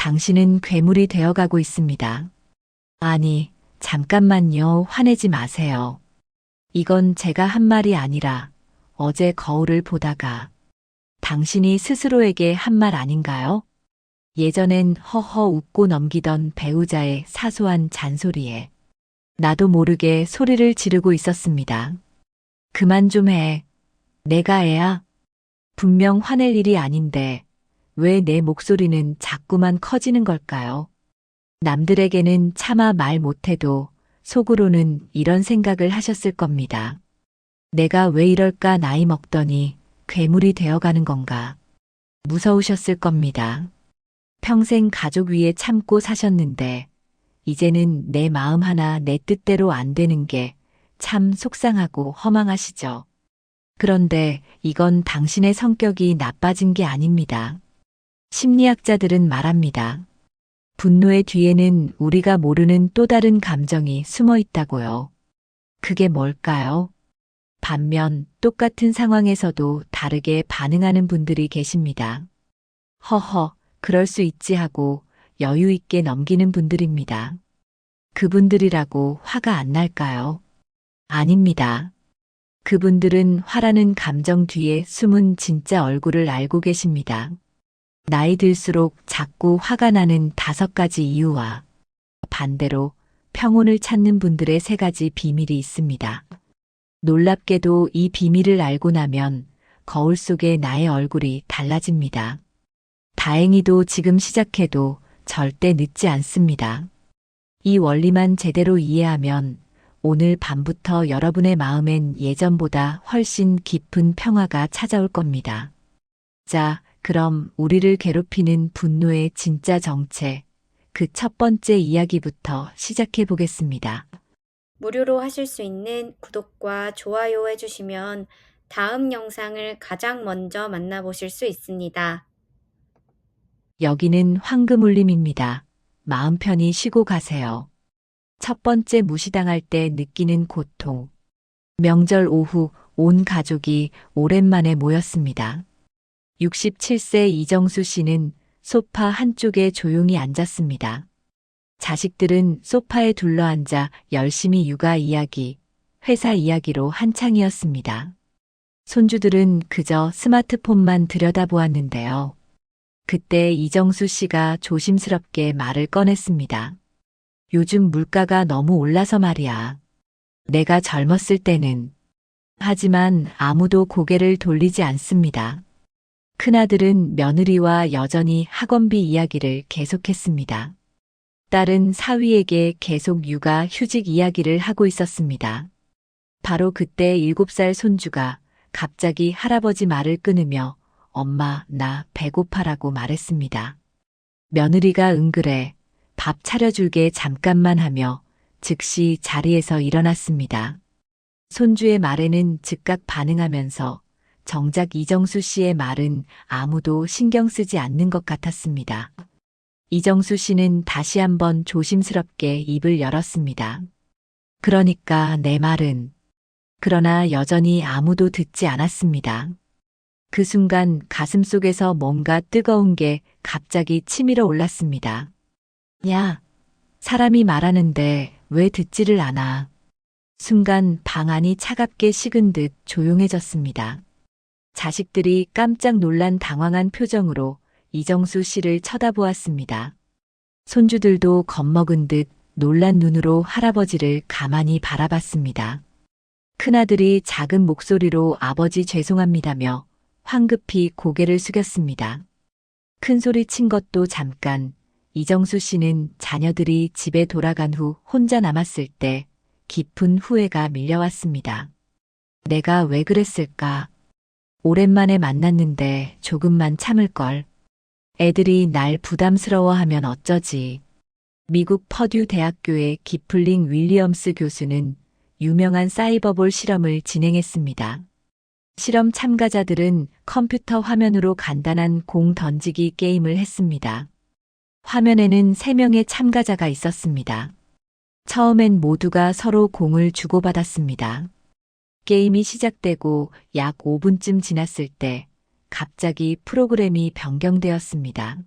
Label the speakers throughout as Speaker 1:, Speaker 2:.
Speaker 1: 당신은 괴물이 되어가고 있습니다. 아니, 잠깐만요. 화내지 마세요. 이건 제가 한 말이 아니라 어제 거울을 보다가 당신이 스스로에게 한 말 아닌가요? 예전엔 허허 웃고 넘기던 배우자의 사소한 잔소리에 나도 모르게 소리를 지르고 있었습니다. 그만 좀 해. 내가 애야? 분명 화낼 일이 아닌데 왜 내 목소리는 자꾸만 커지는 걸까요? 남들에게는 차마 말 못해도 속으로는 이런 생각을 하셨을 겁니다. 내가 왜 이럴까 나이 먹더니 괴물이 되어가는 건가. 무서우셨을 겁니다. 평생 가족 위에 참고 사셨는데 이제는 내 마음 하나 내 뜻대로 안 되는 게 참 속상하고 허망하시죠. 그런데 이건 당신의 성격이 나빠진 게 아닙니다. 심리학자들은 말합니다. 분노의 뒤에는 우리가 모르는 또 다른 감정이 숨어 있다고요. 그게 뭘까요? 반면 똑같은 상황에서도 다르게 반응하는 분들이 계십니다. 허허, 그럴 수 있지 하고 여유 있게 넘기는 분들입니다. 그분들이라고 화가 안 날까요? 아닙니다. 그분들은 화라는 감정 뒤에 숨은 진짜 얼굴을 알고 계십니다. 나이 들수록 자꾸 화가 나는 5가지 이유와 반대로 평온을 찾는 분들의 3가지 비밀이 있습니다. 놀랍게도 이 비밀을 알고 나면 거울 속의 나의 얼굴이 달라집니다. 다행히도 지금 시작해도 절대 늦지 않습니다. 이 원리만 제대로 이해하면 오늘 밤부터 여러분의 마음엔 예전보다 훨씬 깊은 평화가 찾아올 겁니다. 자, 그럼 우리를 괴롭히는 분노의 진짜 정체, 그 첫 번째 이야기부터 시작해 보겠습니다.
Speaker 2: 무료로 하실 수 있는 구독과 좋아요 해주시면 다음 영상을 가장 먼저 만나보실 수 있습니다.
Speaker 1: 여기는 황금울림입니다. 마음 편히 쉬고 가세요. 첫 번째 무시당할 때 느끼는 고통. 명절 오후 온 가족이 오랜만에 모였습니다. 67세 이정수 씨는 소파 한쪽에 조용히 앉았습니다. 자식들은 소파에 둘러앉아 열심히 육아 이야기, 회사 이야기로 한창이었습니다. 손주들은 그저 스마트폰만 들여다보았는데요. 그때 이정수 씨가 조심스럽게 말을 꺼냈습니다. 요즘 물가가 너무 올라서 말이야. 내가 젊었을 때는. 하지만 아무도 고개를 돌리지 않습니다. 큰아들은 며느리와 여전히 학원비 이야기를 계속했습니다. 딸은 사위에게 계속 육아 휴직 이야기를 하고 있었습니다. 바로 그때 7살 손주가 갑자기 할아버지 말을 끊으며 엄마, 나 배고파라고 말했습니다. 며느리가 그래. 밥 차려줄게 잠깐만 하며 즉시 자리에서 일어났습니다. 손주의 말에는 즉각 반응하면서 정작 이정수 씨의 말은 아무도 신경 쓰지 않는 것 같았습니다. 이정수 씨는 다시 한번 조심스럽게 입을 열었습니다. 그러니까 내 말은. 그러나 여전히 아무도 듣지 않았습니다. 그 순간 가슴속에서 뭔가 뜨거운 게 갑자기 치밀어 올랐습니다. 야, 사람이 말하는데 왜 듣지를 않아? 순간 방 안이 차갑게 식은 듯 조용해졌습니다. 자식들이 깜짝 놀란 당황한 표정으로 이정수 씨를 쳐다보았습니다. 손주들도 겁먹은 듯 놀란 눈으로 할아버지를 가만히 바라봤습니다. 큰아들이 작은 목소리로 아버지 죄송합니다며 황급히 고개를 숙였습니다. 큰 소리 친 것도 잠깐. 이정수 씨는 자녀들이 집에 돌아간 후 혼자 남았을 때 깊은 후회가 밀려왔습니다. 내가 왜 그랬을까? 오랜만에 만났는데 조금만 참을걸. 애들이 날 부담스러워하면 어쩌지. 미국 퍼듀 대학교의 기플링 윌리엄스 교수는 유명한 사이버볼 실험을 진행했습니다. 실험 참가자들은 컴퓨터 화면으로 간단한 공 던지기 게임을 했습니다. 화면에는 3명의 참가자가 있었습니다. 처음엔 모두가 서로 공을 주고받았습니다. 게임이 시작되고 약 5분쯤 지났을 때 갑자기 프로그램이 변경되었습니다.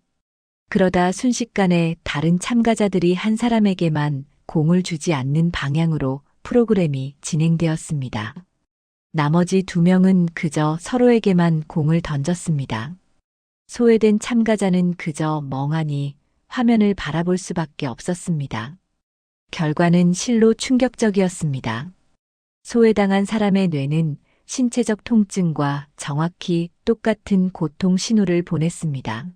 Speaker 1: 그러다 순식간에 다른 참가자들이 한 사람에게만 공을 주지 않는 방향으로 프로그램이 진행되었습니다. 나머지 2명은 그저 서로에게만 공을 던졌습니다. 소외된 참가자는 그저 멍하니 화면을 바라볼 수밖에 없었습니다. 결과는 실로 충격적이었습니다. 소외당한 사람의 뇌는 신체적 통증과 정확히 똑같은 고통 신호를 보냈습니다.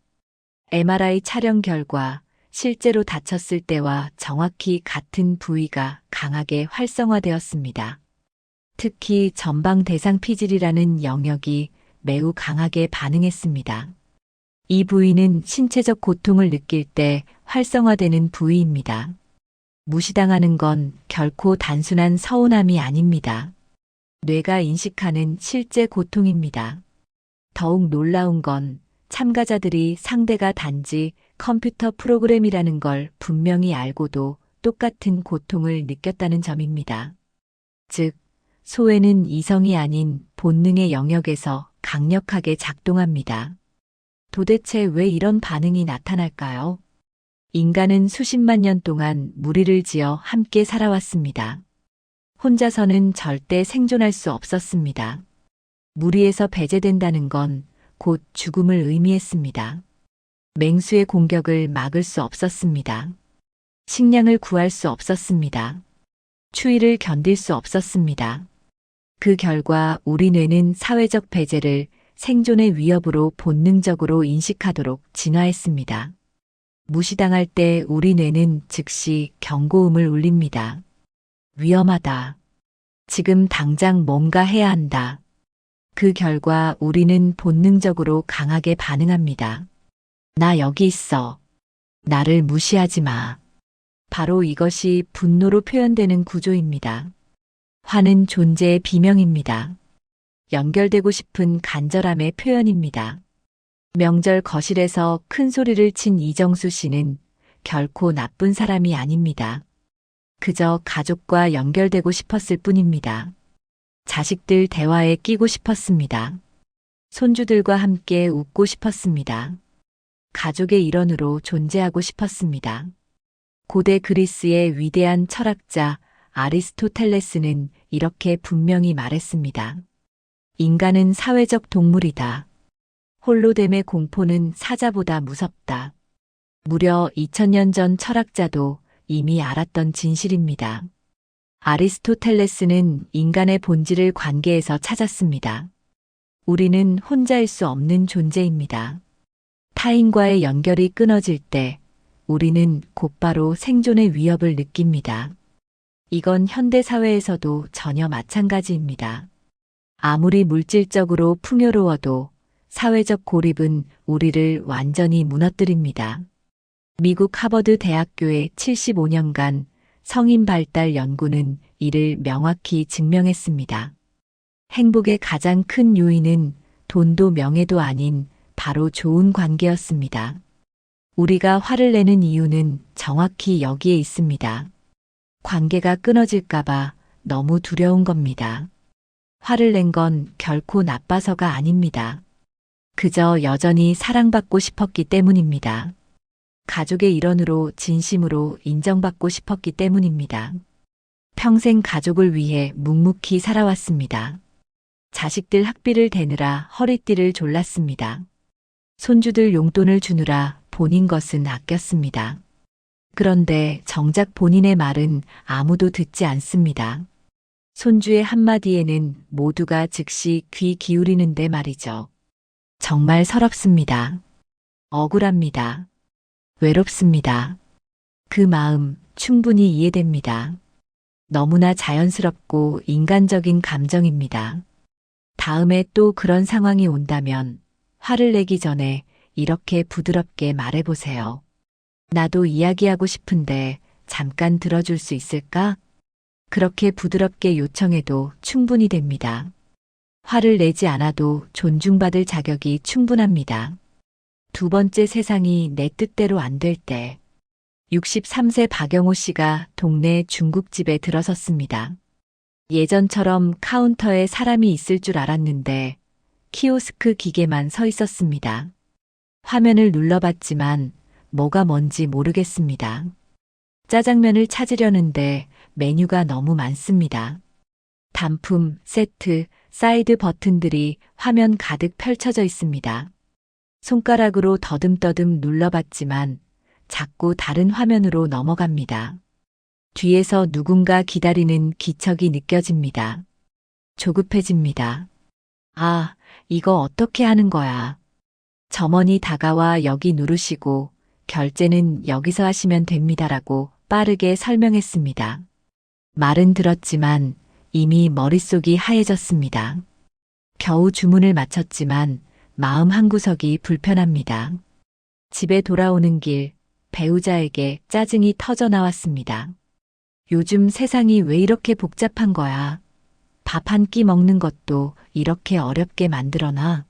Speaker 1: MRI 촬영 결과 실제로 다쳤을 때와 정확히 같은 부위가 강하게 활성화되었습니다. 특히 전방 대상 피질이라는 영역이 매우 강하게 반응했습니다. 이 부위는 신체적 고통을 느낄 때 활성화되는 부위입니다. 무시당하는 건 결코 단순한 서운함이 아닙니다. 뇌가 인식하는 실제 고통입니다. 더욱 놀라운 건 참가자들이 상대가 단지 컴퓨터 프로그램이라는 걸 분명히 알고도 똑같은 고통을 느꼈다는 점입니다. 즉, 소외는 이성이 아닌 본능의 영역에서 강력하게 작동합니다. 도대체 왜 이런 반응이 나타날까요? 인간은 수십만 년 동안 무리를 지어 함께 살아왔습니다. 혼자서는 절대 생존할 수 없었습니다. 무리에서 배제된다는 건 곧 죽음을 의미했습니다. 맹수의 공격을 막을 수 없었습니다. 식량을 구할 수 없었습니다. 추위를 견딜 수 없었습니다. 그 결과 우리 뇌는 사회적 배제를 생존의 위협으로 본능적으로 인식하도록 진화했습니다. 무시당할 때 우리 뇌는 즉시 경고음을 울립니다. 위험하다. 지금 당장 뭔가 해야 한다. 그 결과 우리는 본능적으로 강하게 반응합니다. 나 여기 있어. 나를 무시하지 마. 바로 이것이 분노로 표현되는 구조입니다. 화는 존재의 비명입니다. 연결되고 싶은 간절함의 표현입니다. 명절 거실에서 큰 소리를 친 이정수 씨는 결코 나쁜 사람이 아닙니다. 그저 가족과 연결되고 싶었을 뿐입니다. 자식들 대화에 끼고 싶었습니다. 손주들과 함께 웃고 싶었습니다. 가족의 일원으로 존재하고 싶었습니다. 고대 그리스의 위대한 철학자 아리스토텔레스는 이렇게 분명히 말했습니다. 인간은 사회적 동물이다. 홀로됨의 공포는 사자보다 무섭다. 무려 2000년 전 철학자도 이미 알았던 진실입니다. 아리스토텔레스는 인간의 본질을 관계에서 찾았습니다. 우리는 혼자일 수 없는 존재입니다. 타인과의 연결이 끊어질 때 우리는 곧바로 생존의 위협을 느낍니다. 이건 현대 사회에서도 전혀 마찬가지입니다. 아무리 물질적으로 풍요로워도 사회적 고립은 우리를 완전히 무너뜨립니다. 미국 하버드 대학교의 75년간 성인 발달 연구는 이를 명확히 증명했습니다. 행복의 가장 큰 요인은 돈도 명예도 아닌 바로 좋은 관계였습니다. 우리가 화를 내는 이유는 정확히 여기에 있습니다. 관계가 끊어질까봐 너무 두려운 겁니다. 화를 낸 건 결코 나빠서가 아닙니다. 그저 여전히 사랑받고 싶었기 때문입니다. 가족의 일원으로 진심으로 인정받고 싶었기 때문입니다. 평생 가족을 위해 묵묵히 살아왔습니다. 자식들 학비를 대느라 허리띠를 졸랐습니다. 손주들 용돈을 주느라 본인 것은 아꼈습니다. 그런데 정작 본인의 말은 아무도 듣지 않습니다. 손주의 한마디에는 모두가 즉시 귀 기울이는데 말이죠. 정말 서럽습니다. 억울합니다. 외롭습니다. 그 마음 충분히 이해됩니다. 너무나 자연스럽고 인간적인 감정입니다. 다음에 또 그런 상황이 온다면 화를 내기 전에 이렇게 부드럽게 말해보세요. 나도 이야기하고 싶은데 잠깐 들어줄 수 있을까? 그렇게 부드럽게 요청해도 충분히 됩니다. 화를 내지 않아도 존중받을 자격이 충분합니다. 두 번째, 세상이 내 뜻대로 안 될 때. 63세 박영호 씨가 동네 중국집에 들어섰습니다. 예전처럼 카운터에 사람이 있을 줄 알았는데 키오스크 기계만 서 있었습니다. 화면을 눌러봤지만 뭐가 뭔지 모르겠습니다. 짜장면을 찾으려는데 메뉴가 너무 많습니다. 단품, 세트, 사이드 버튼들이 화면 가득 펼쳐져 있습니다. 손가락으로 더듬더듬 눌러봤지만 자꾸 다른 화면으로 넘어갑니다. 뒤에서 누군가 기다리는 기척이 느껴집니다. 조급해집니다. 아, 이거 어떻게 하는 거야? 점원이 다가와 여기 누르시고 결제는 여기서 하시면 됩니다라고 빠르게 설명했습니다. 말은 들었지만 이미 머릿속이 하얘졌습니다. 겨우 주문을 마쳤지만 마음 한구석이 불편합니다. 집에 돌아오는 길 배우자에게 짜증이 터져 나왔습니다. 요즘 세상이 왜 이렇게 복잡한 거야? 밥 한 끼 먹는 것도 이렇게 어렵게 만들어놔.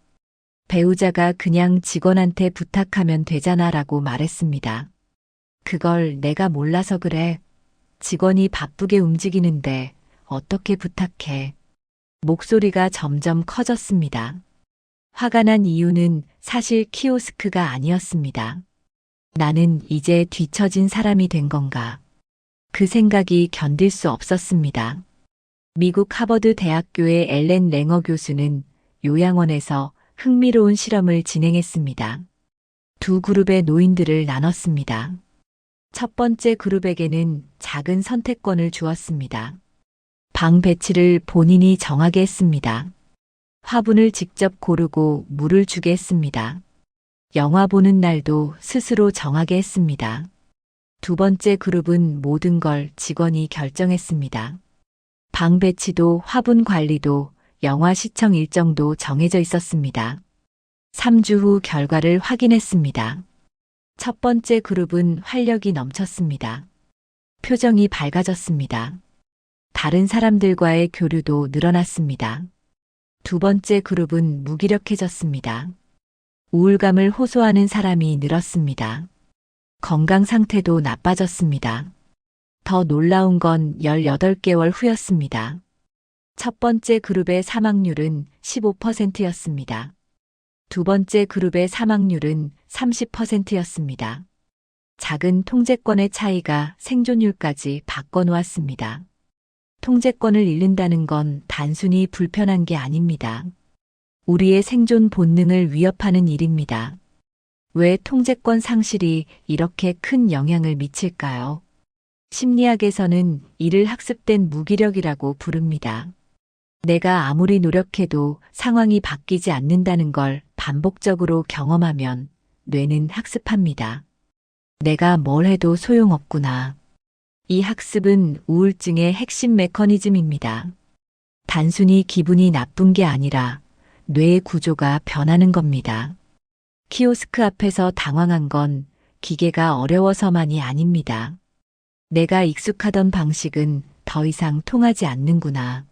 Speaker 1: 배우자가 그냥 직원한테 부탁하면 되잖아 라고 말했습니다. 그걸 내가 몰라서 그래. 직원이 바쁘게 움직이는데 어떻게 부탁해. 목소리가 점점 커졌습니다. 화가 난 이유는 사실 키오스크가 아니었습니다. 나는 이제 뒤처진 사람이 된 건가. 그 생각이 견딜 수 없었습니다. 미국 하버드 대학교의 엘렌 랭어 교수는 요양원에서 흥미로운 실험을 진행했습니다. 두 그룹의 노인들을 나눴습니다. 첫 번째 그룹에게는 작은 선택권을 주었습니다. 방 배치를 본인이 정하게 했습니다. 화분을 직접 고르고 물을 주게 했습니다. 영화 보는 날도 스스로 정하게 했습니다. 두 번째 그룹은 모든 걸 직원이 결정했습니다. 방 배치도 화분 관리도 영화 시청 일정도 정해져 있었습니다. 3주 후 결과를 확인했습니다. 첫 번째 그룹은 활력이 넘쳤습니다. 표정이 밝아졌습니다. 다른 사람들과의 교류도 늘어났습니다. 두 번째 그룹은 무기력해졌습니다. 우울감을 호소하는 사람이 늘었습니다. 건강 상태도 나빠졌습니다. 더 놀라운 건 18개월 후였습니다. 첫 번째 그룹의 사망률은 15%였습니다. 두 번째 그룹의 사망률은 30%였습니다. 작은 통제권의 차이가 생존율까지 바꿔놓았습니다. 통제권을 잃는다는 건 단순히 불편한 게 아닙니다. 우리의 생존 본능을 위협하는 일입니다. 왜 통제권 상실이 이렇게 큰 영향을 미칠까요? 심리학에서는 이를 학습된 무기력이라고 부릅니다. 내가 아무리 노력해도 상황이 바뀌지 않는다는 걸 반복적으로 경험하면 뇌는 학습합니다. 내가 뭘 해도 소용없구나. 이 학습은 우울증의 핵심 메커니즘입니다. 단순히 기분이 나쁜 게 아니라 뇌의 구조가 변하는 겁니다. 키오스크 앞에서 당황한 건 기계가 어려워서만이 아닙니다. 내가 익숙하던 방식은 더 이상 통하지 않는구나.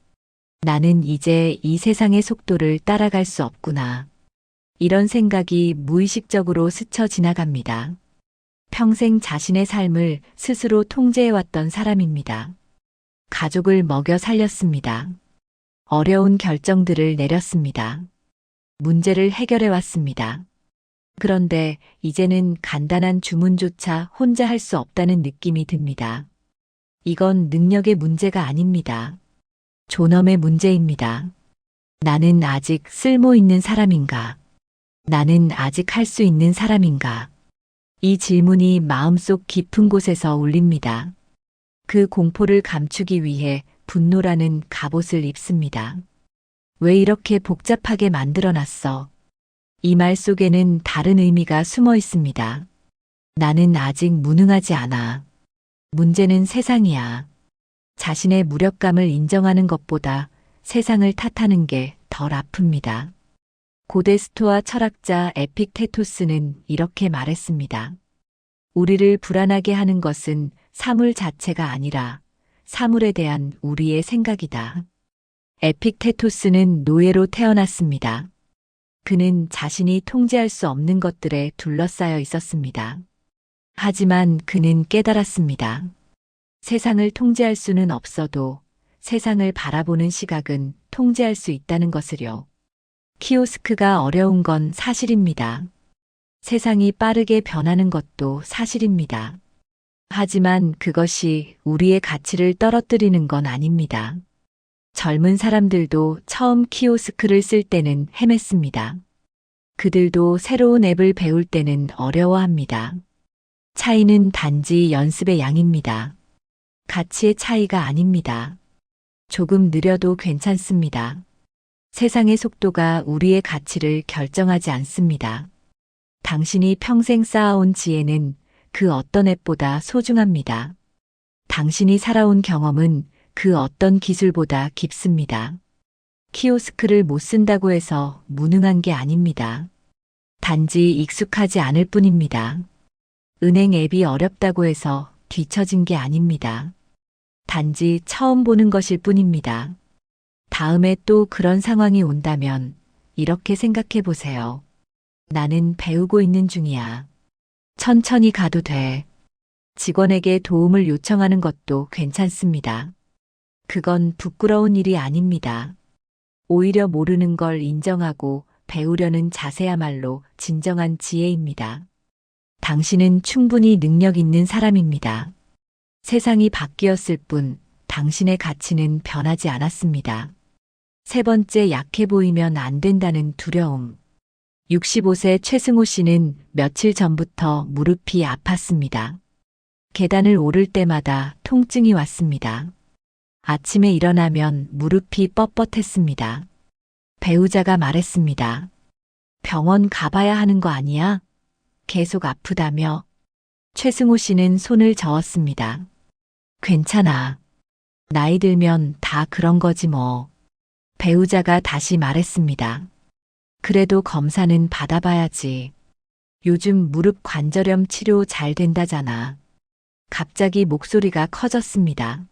Speaker 1: 나는 이제 이 세상의 속도를 따라갈 수 없구나. 이런 생각이 무의식적으로 스쳐 지나갑니다. 평생 자신의 삶을 스스로 통제해왔던 사람입니다. 가족을 먹여 살렸습니다. 어려운 결정들을 내렸습니다. 문제를 해결해왔습니다. 그런데 이제는 간단한 주문조차 혼자 할 수 없다는 느낌이 듭니다. 이건 능력의 문제가 아닙니다. 존엄의 문제입니다. 나는 아직 쓸모 있는 사람인가? 나는 아직 할 수 있는 사람인가? 이 질문이 마음속 깊은 곳에서 울립니다. 그 공포를 감추기 위해 분노라는 갑옷을 입습니다. 왜 이렇게 복잡하게 만들어놨어? 이 말 속에는 다른 의미가 숨어 있습니다. 나는 아직 무능하지 않아. 문제는 세상이야. 자신의 무력감을 인정하는 것보다 세상을 탓하는 게 덜 아픕니다. 고대 스토아 철학자 에픽테토스는 이렇게 말했습니다. 우리를 불안하게 하는 것은 사물 자체가 아니라 사물에 대한 우리의 생각이다. 에픽테토스는 노예로 태어났습니다. 그는 자신이 통제할 수 없는 것들에 둘러싸여 있었습니다. 하지만 그는 깨달았습니다. 세상을 통제할 수는 없어도 세상을 바라보는 시각은 통제할 수 있다는 것을요. 키오스크가 어려운 건 사실입니다. 세상이 빠르게 변하는 것도 사실입니다. 하지만 그것이 우리의 가치를 떨어뜨리는 건 아닙니다. 젊은 사람들도 처음 키오스크를 쓸 때는 헤맸습니다. 그들도 새로운 앱을 배울 때는 어려워합니다. 차이는 단지 연습의 양입니다. 가치의 차이가 아닙니다. 조금 느려도 괜찮습니다. 세상의 속도가 우리의 가치를 결정하지 않습니다. 당신이 평생 쌓아온 지혜는 그 어떤 앱보다 소중합니다. 당신이 살아온 경험은 그 어떤 기술보다 깊습니다. 키오스크를 못 쓴다고 해서 무능한 게 아닙니다. 단지 익숙하지 않을 뿐입니다. 은행 앱이 어렵다고 해서 뒤처진 게 아닙니다. 단지 처음 보는 것일 뿐입니다. 다음에 또 그런 상황이 온다면 이렇게 생각해 보세요. 나는 배우고 있는 중이야. 천천히 가도 돼. 직원에게 도움을 요청하는 것도 괜찮습니다. 그건 부끄러운 일이 아닙니다. 오히려 모르는 걸 인정하고 배우려는 자세야말로 진정한 지혜입니다. 당신은 충분히 능력 있는 사람입니다. 세상이 바뀌었을 뿐 당신의 가치는 변하지 않았습니다. 세 번째, 약해 보이면 안 된다는 두려움. 65세 최승호 씨는 며칠 전부터 무릎이 아팠습니다. 계단을 오를 때마다 통증이 왔습니다. 아침에 일어나면 무릎이 뻣뻣했습니다. 배우자가 말했습니다. 병원 가봐야 하는 거 아니야? 계속 아프다며. 최승호 씨는 손을 저었습니다. 괜찮아. 나이 들면 다 그런 거지 뭐. 배우자가 다시 말했습니다. 그래도 검사는 받아봐야지. 요즘 무릎 관절염 치료 잘 된다잖아. 갑자기 목소리가 커졌습니다.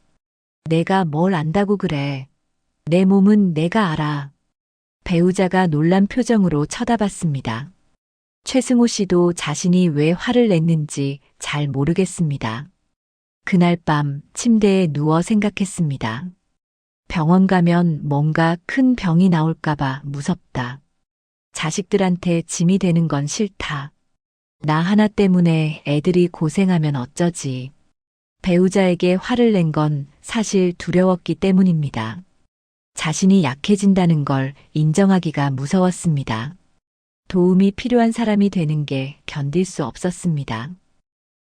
Speaker 1: 내가 뭘 안다고 그래. 내 몸은 내가 알아. 배우자가 놀란 표정으로 쳐다봤습니다. 최승호 씨도 자신이 왜 화를 냈는지 잘 모르겠습니다. 그날 밤 침대에 누워 생각했습니다. 병원 가면 뭔가 큰 병이 나올까봐 무섭다. 자식들한테 짐이 되는 건 싫다. 나 하나 때문에 애들이 고생하면 어쩌지. 배우자에게 화를 낸 건 사실 두려웠기 때문입니다. 자신이 약해진다는 걸 인정하기가 무서웠습니다. 도움이 필요한 사람이 되는 게 견딜 수 없었습니다.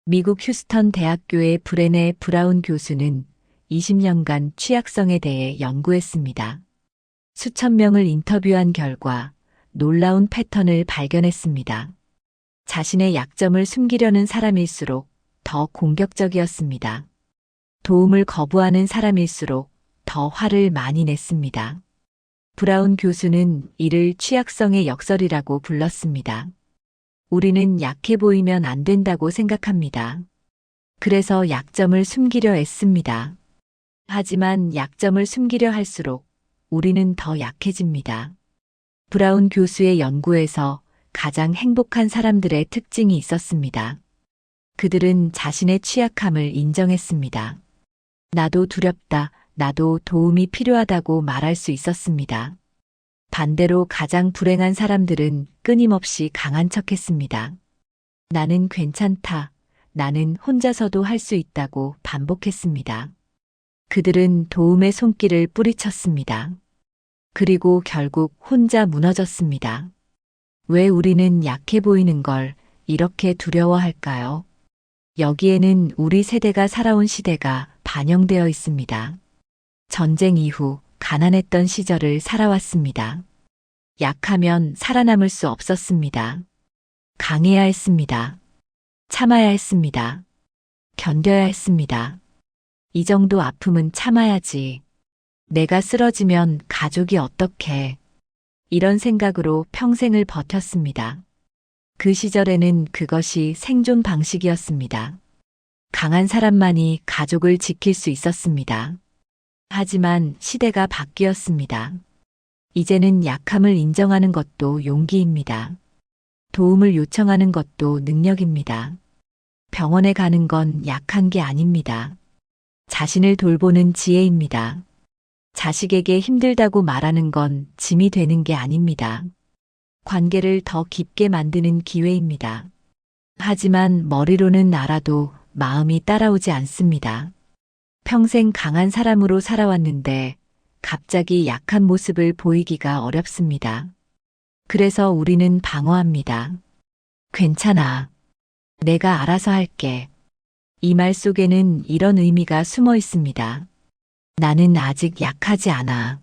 Speaker 1: 미국 휴스턴 대학교의 브레네 브라운 교수는 20년간 취약성에 대해 연구했습니다. 수천 명을 인터뷰한 결과 놀라운 패턴을 발견했습니다. 자신의 약점을 숨기려는 사람일수록 더 공격적이었습니다. 도움을 거부하는 사람일수록 더 화를 많이 냈습니다. 브라운 교수는 이를 취약성의 역설이라고 불렀습니다. 우리는 약해 보이면 안 된다고 생각합니다. 그래서 약점을 숨기려 애씁니다. 하지만 약점을 숨기려 할수록 우리는 더 약해집니다. 브라운 교수의 연구에서 가장 행복한 사람들의 특징이 있었습니다. 그들은 자신의 취약함을 인정했습니다. 나도 두렵다, 나도 도움이 필요하다고 말할 수 있었습니다. 반대로 가장 불행한 사람들은 끊임없이 강한 척했습니다. 나는 괜찮다, 나는 혼자서도 할 수 있다고 반복했습니다. 그들은 도움의 손길을 뿌리쳤습니다. 그리고 결국 혼자 무너졌습니다. 왜 우리는 약해 보이는 걸 이렇게 두려워할까요? 여기에는 우리 세대가 살아온 시대가 반영되어 있습니다. 전쟁 이후 가난했던 시절을 살아왔습니다. 약하면 살아남을 수 없었습니다. 강해야 했습니다. 참아야 했습니다. 견뎌야 했습니다. 이 정도 아픔은 참아야지. 내가 쓰러지면 가족이 어떡해. 이런 생각으로 평생을 버텼습니다. 그 시절에는 그것이 생존 방식이었습니다. 강한 사람만이 가족을 지킬 수 있었습니다. 하지만 시대가 바뀌었습니다. 이제는 약함을 인정하는 것도 용기입니다. 도움을 요청하는 것도 능력입니다. 병원에 가는 건 약한 게 아닙니다. 자신을 돌보는 지혜입니다. 자식에게 힘들다고 말하는 건 짐이 되는 게 아닙니다. 관계를 더 깊게 만드는 기회입니다. 하지만 머리로는 알아도 마음이 따라오지 않습니다. 평생 강한 사람으로 살아왔는데 갑자기 약한 모습을 보이기가 어렵습니다. 그래서 우리는 방어합니다. 괜찮아. 내가 알아서 할게. 이 말 속에는 이런 의미가 숨어 있습니다. 나는 아직 약하지 않아.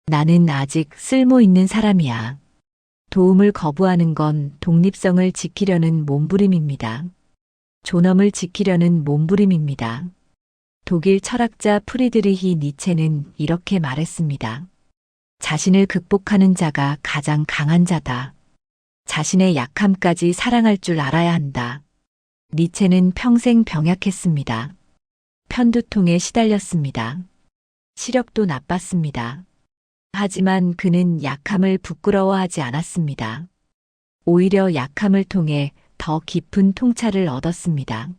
Speaker 1: 나는 아직 쓸모 있는 사람이야. 도움을 거부하는 건 독립성을 지키려는 몸부림입니다. 존엄을 지키려는 몸부림입니다. 독일 철학자 프리드리히 니체는 이렇게 말했습니다. 자신을 극복하는 자가 가장 강한 자다. 자신의 약함까지 사랑할 줄 알아야 한다. 니체는 평생 병약했습니다. 편두통에 시달렸습니다. 시력도 나빴습니다. 하지만 그는 약함을 부끄러워하지 않았습니다. 오히려 약함을 통해 더 깊은 통찰을 얻었습니다.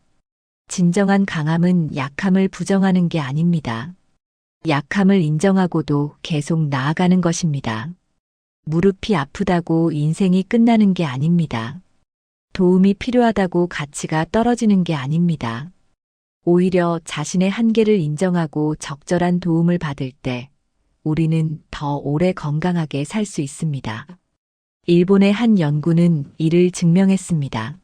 Speaker 1: 진정한 강함은 약함을 부정하는 게 아닙니다. 약함을 인정하고도 계속 나아가는 것입니다. 무릎이 아프다고 인생이 끝나는 게 아닙니다. 도움이 필요하다고 가치가 떨어지는 게 아닙니다. 오히려 자신의 한계를 인정하고 적절한 도움을 받을 때 우리는 더 오래 건강하게 살 수 있습니다. 일본의 한 연구는 이를 증명했습니다.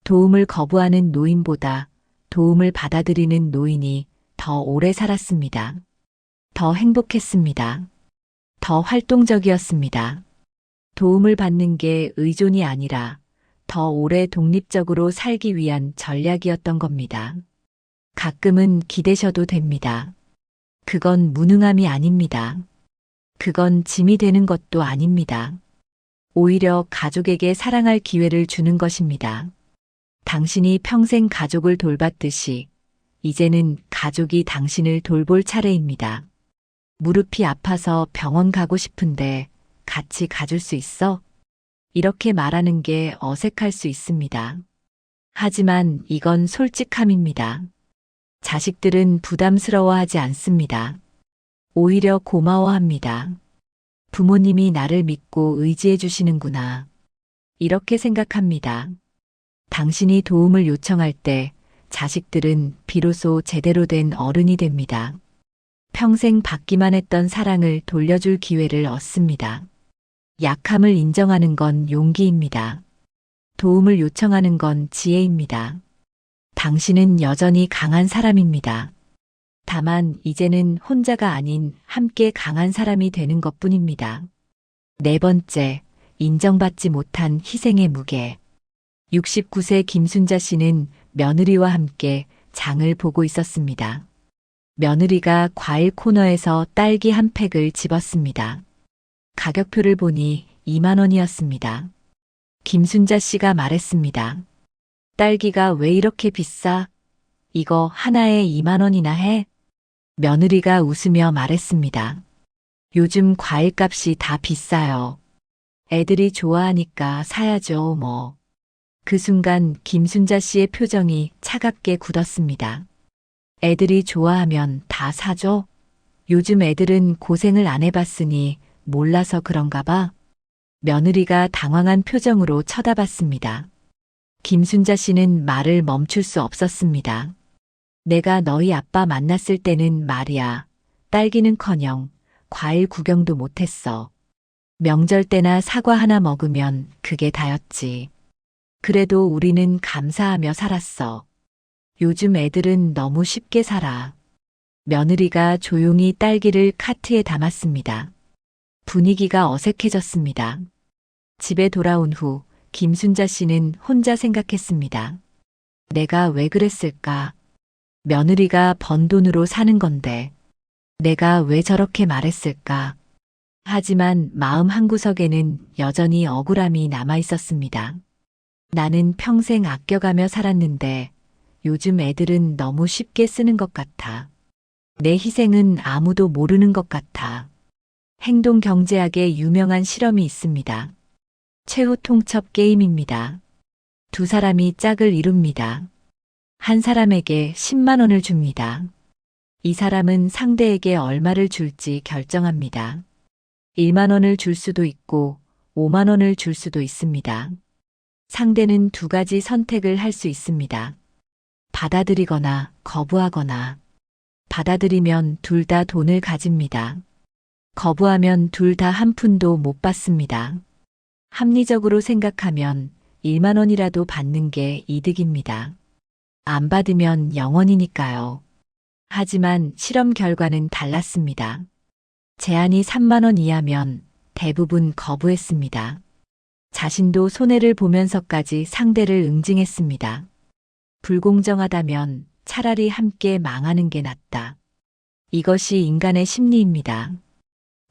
Speaker 1: 도움을 거부하는 노인보다 도움을 받아들이는 노인이 더 오래 살았습니다. 더 행복했습니다. 더 활동적이었습니다. 도움을 받는 게 의존이 아니라 더 오래 독립적으로 살기 위한 전략이었던 겁니다. 가끔은 기대셔도 됩니다. 그건 무능함이 아닙니다. 그건 짐이 되는 것도 아닙니다. 오히려 가족에게 사랑할 기회를 주는 것입니다. 당신이 평생 가족을 돌봤듯이 이제는 가족이 당신을 돌볼 차례입니다. 무릎이 아파서 병원 가고 싶은데 같이 가줄 수 있어? 이렇게 말하는 게 어색할 수 있습니다. 하지만 이건 솔직함입니다. 자식들은 부담스러워하지 않습니다. 오히려 고마워합니다. 부모님이 나를 믿고 의지해 주시는구나. 이렇게 생각합니다. 당신이 도움을 요청할 때 자식들은 비로소 제대로 된 어른이 됩니다. 평생 받기만 했던 사랑을 돌려줄 기회를 얻습니다. 약함을 인정하는 건 용기입니다. 도움을 요청하는 건 지혜입니다. 당신은 여전히 강한 사람입니다. 다만 이제는 혼자가 아닌 함께 강한 사람이 되는 것뿐입니다. 네 번째, 인정받지 못한 희생의 무게. 69세 김순자 씨는 며느리와 함께 장을 보고 있었습니다. 며느리가 과일 코너에서 딸기 한 팩을 집었습니다. 가격표를 보니 2만 원이었습니다. 김순자 씨가 말했습니다. 딸기가 왜 이렇게 비싸? 이거 하나에 2만 원이나 해? 며느리가 웃으며 말했습니다. 요즘 과일값이 다 비싸요. 애들이 좋아하니까 사야죠, 뭐. 그 순간 김순자 씨의 표정이 차갑게 굳었습니다. 애들이 좋아하면 다 사줘? 요즘 애들은 고생을 안 해봤으니 몰라서 그런가 봐. 며느리가 당황한 표정으로 쳐다봤습니다. 김순자 씨는 말을 멈출 수 없었습니다. 내가 너희 아빠 만났을 때는 말이야. 딸기는커녕 과일 구경도 못했어. 명절 때나 사과 하나 먹으면 그게 다였지. 그래도 우리는 감사하며 살았어. 요즘 애들은 너무 쉽게 살아. 며느리가 조용히 딸기를 카트에 담았습니다. 분위기가 어색해졌습니다. 집에 돌아온 후 김순자 씨는 혼자 생각했습니다. 내가 왜 그랬을까? 며느리가 번 돈으로 사는 건데 내가 왜 저렇게 말했을까? 하지만 마음 한구석에는 여전히 억울함이 남아 있었습니다. 나는 평생 아껴가며 살았는데 요즘 애들은 너무 쉽게 쓰는 것 같아. 내 희생은 아무도 모르는 것 같아. 행동경제학에 유명한 실험이 있습니다. 최후 통첩 게임입니다. 두 사람이 짝을 이룹니다. 한 사람에게 10만 원을 줍니다. 이 사람은 상대에게 얼마를 줄지 결정합니다. 1만 원을 줄 수도 있고 5만 원을 줄 수도 있습니다. 상대는 두 가지 선택을 할 수 있습니다. 받아들이거나 거부하거나. 받아들이면 둘 다 돈을 가집니다. 거부하면 둘 다 한 푼도 못 받습니다. 합리적으로 생각하면 1만 원이라도 받는 게 이득입니다. 안 받으면 영원이니까요. 하지만 실험 결과는 달랐습니다. 제한이 3만 원 이하면 대부분 거부했습니다. 자신도 손해를 보면서까지 상대를 응징했습니다. 불공정하다면 차라리 함께 망하는 게 낫다. 이것이 인간의 심리입니다.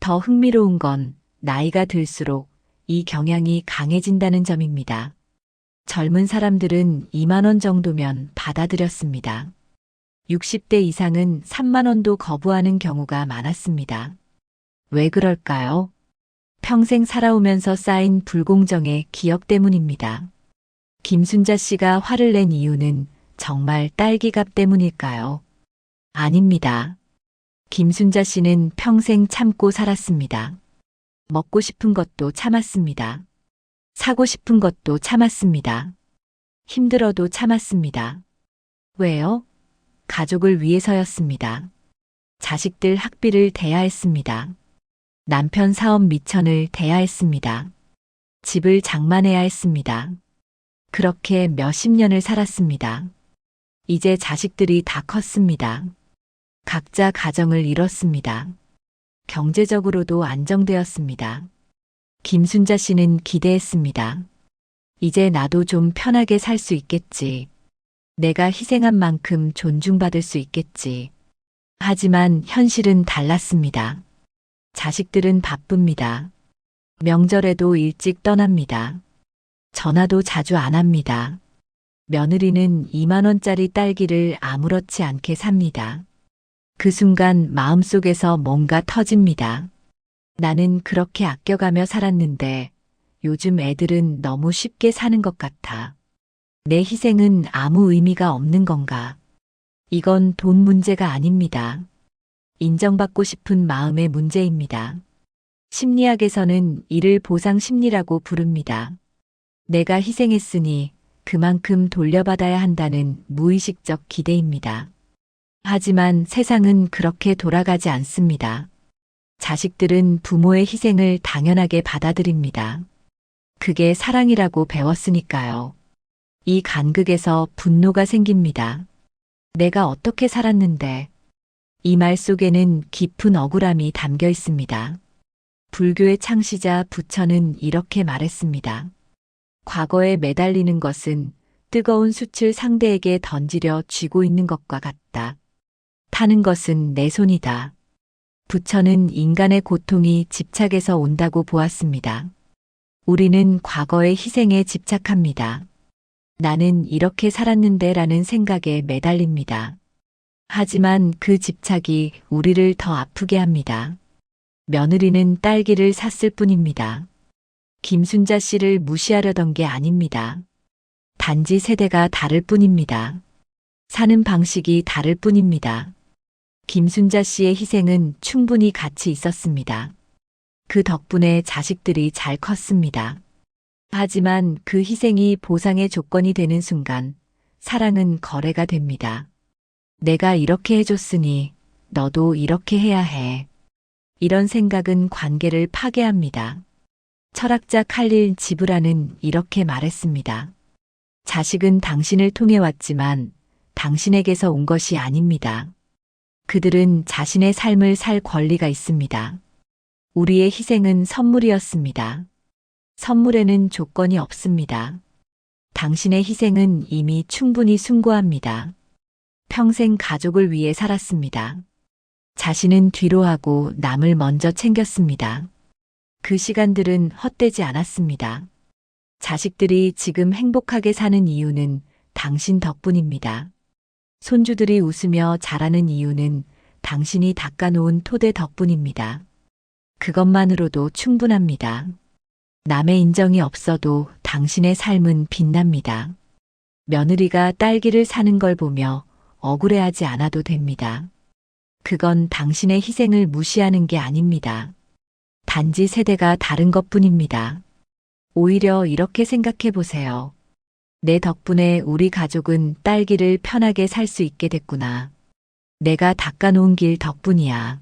Speaker 1: 더 흥미로운 건 나이가 들수록 이 경향이 강해진다는 점입니다. 젊은 사람들은 2만 원 정도면 받아들였습니다. 60대 이상은 3만 원도 거부하는 경우가 많았습니다. 왜 그럴까요? 평생 살아오면서 쌓인 불공정의 기억 때문입니다. 김순자 씨가 화를 낸 이유는 정말 딸기값 때문일까요? 아닙니다. 김순자 씨는 평생 참고 살았습니다. 먹고 싶은 것도 참았습니다. 사고 싶은 것도 참았습니다. 힘들어도 참았습니다. 왜요? 가족을 위해서였습니다. 자식들 학비를 대야 했습니다. 남편 사업 미천을 대야 했습니다. 집을 장만해야 했습니다. 그렇게 몇십 년을 살았습니다. 이제 자식들이 다 컸습니다. 각자 가정을 이뤘습니다. 경제적으로도 안정되었습니다. 김순자 씨는 기대했습니다. 이제 나도 좀 편하게 살 수 있겠지. 내가 희생한 만큼 존중받을 수 있겠지. 하지만 현실은 달랐습니다. 자식들은 바쁩니다. 명절에도 일찍 떠납니다. 전화도 자주 안 합니다. 며느리는 2만 원짜리 딸기를 아무렇지 않게 삽니다. 그 순간 마음속에서 뭔가 터집니다. 나는 그렇게 아껴가며 살았는데 요즘 애들은 너무 쉽게 사는 것 같아. 내 희생은 아무 의미가 없는 건가? 이건 돈 문제가 아닙니다. 인정받고 싶은 마음의 문제입니다. 심리학에서는 이를 보상 심리라고 부릅니다. 내가 희생했으니 그만큼 돌려받아야 한다는 무의식적 기대입니다. 하지만 세상은 그렇게 돌아가지 않습니다. 자식들은 부모의 희생을 당연하게 받아들입니다. 그게 사랑이라고 배웠으니까요. 이 간극에서 분노가 생깁니다. 내가 어떻게 살았는데? 이 말 속에는 깊은 억울함이 담겨 있습니다. 불교의 창시자 부처는 이렇게 말했습니다. 과거에 매달리는 것은 뜨거운 숯을 상대에게 던지려 쥐고 있는 것과 같다. 타는 것은 내 손이다. 부처는 인간의 고통이 집착에서 온다고 보았습니다. 우리는 과거의 희생에 집착합니다. 나는 이렇게 살았는데 라는 생각에 매달립니다. 하지만 그 집착이 우리를 더 아프게 합니다. 며느리는 딸기를 샀을 뿐입니다. 김순자 씨를 무시하려던 게 아닙니다. 단지 세대가 다를 뿐입니다. 사는 방식이 다를 뿐입니다. 김순자 씨의 희생은 충분히 가치 있었습니다. 그 덕분에 자식들이 잘 컸습니다. 하지만 그 희생이 보상의 조건이 되는 순간 사랑은 거래가 됩니다. 내가 이렇게 해줬으니 너도 이렇게 해야 해. 이런 생각은 관계를 파괴합니다. 철학자 칼릴 지브라는 이렇게 말했습니다. 자식은 당신을 통해 왔지만 당신에게서 온 것이 아닙니다. 그들은 자신의 삶을 살 권리가 있습니다. 우리의 희생은 선물이었습니다. 선물에는 조건이 없습니다. 당신의 희생은 이미 충분히 숭고합니다. 평생 가족을 위해 살았습니다. 자신은 뒤로 하고 남을 먼저 챙겼습니다. 그 시간들은 헛되지 않았습니다. 자식들이 지금 행복하게 사는 이유는 당신 덕분입니다. 손주들이 웃으며 자라는 이유는 당신이 닦아놓은 토대 덕분입니다. 그것만으로도 충분합니다. 남의 인정이 없어도 당신의 삶은 빛납니다. 며느리가 딸기를 사는 걸 보며 억울해하지 않아도 됩니다. 그건 당신의 희생을 무시하는 게 아닙니다. 단지 세대가 다른 것뿐입니다. 오히려 이렇게 생각해 보세요. 내 덕분에 우리 가족은 딸기를 편하게 살 수 있게 됐구나. 내가 닦아놓은 길 덕분이야.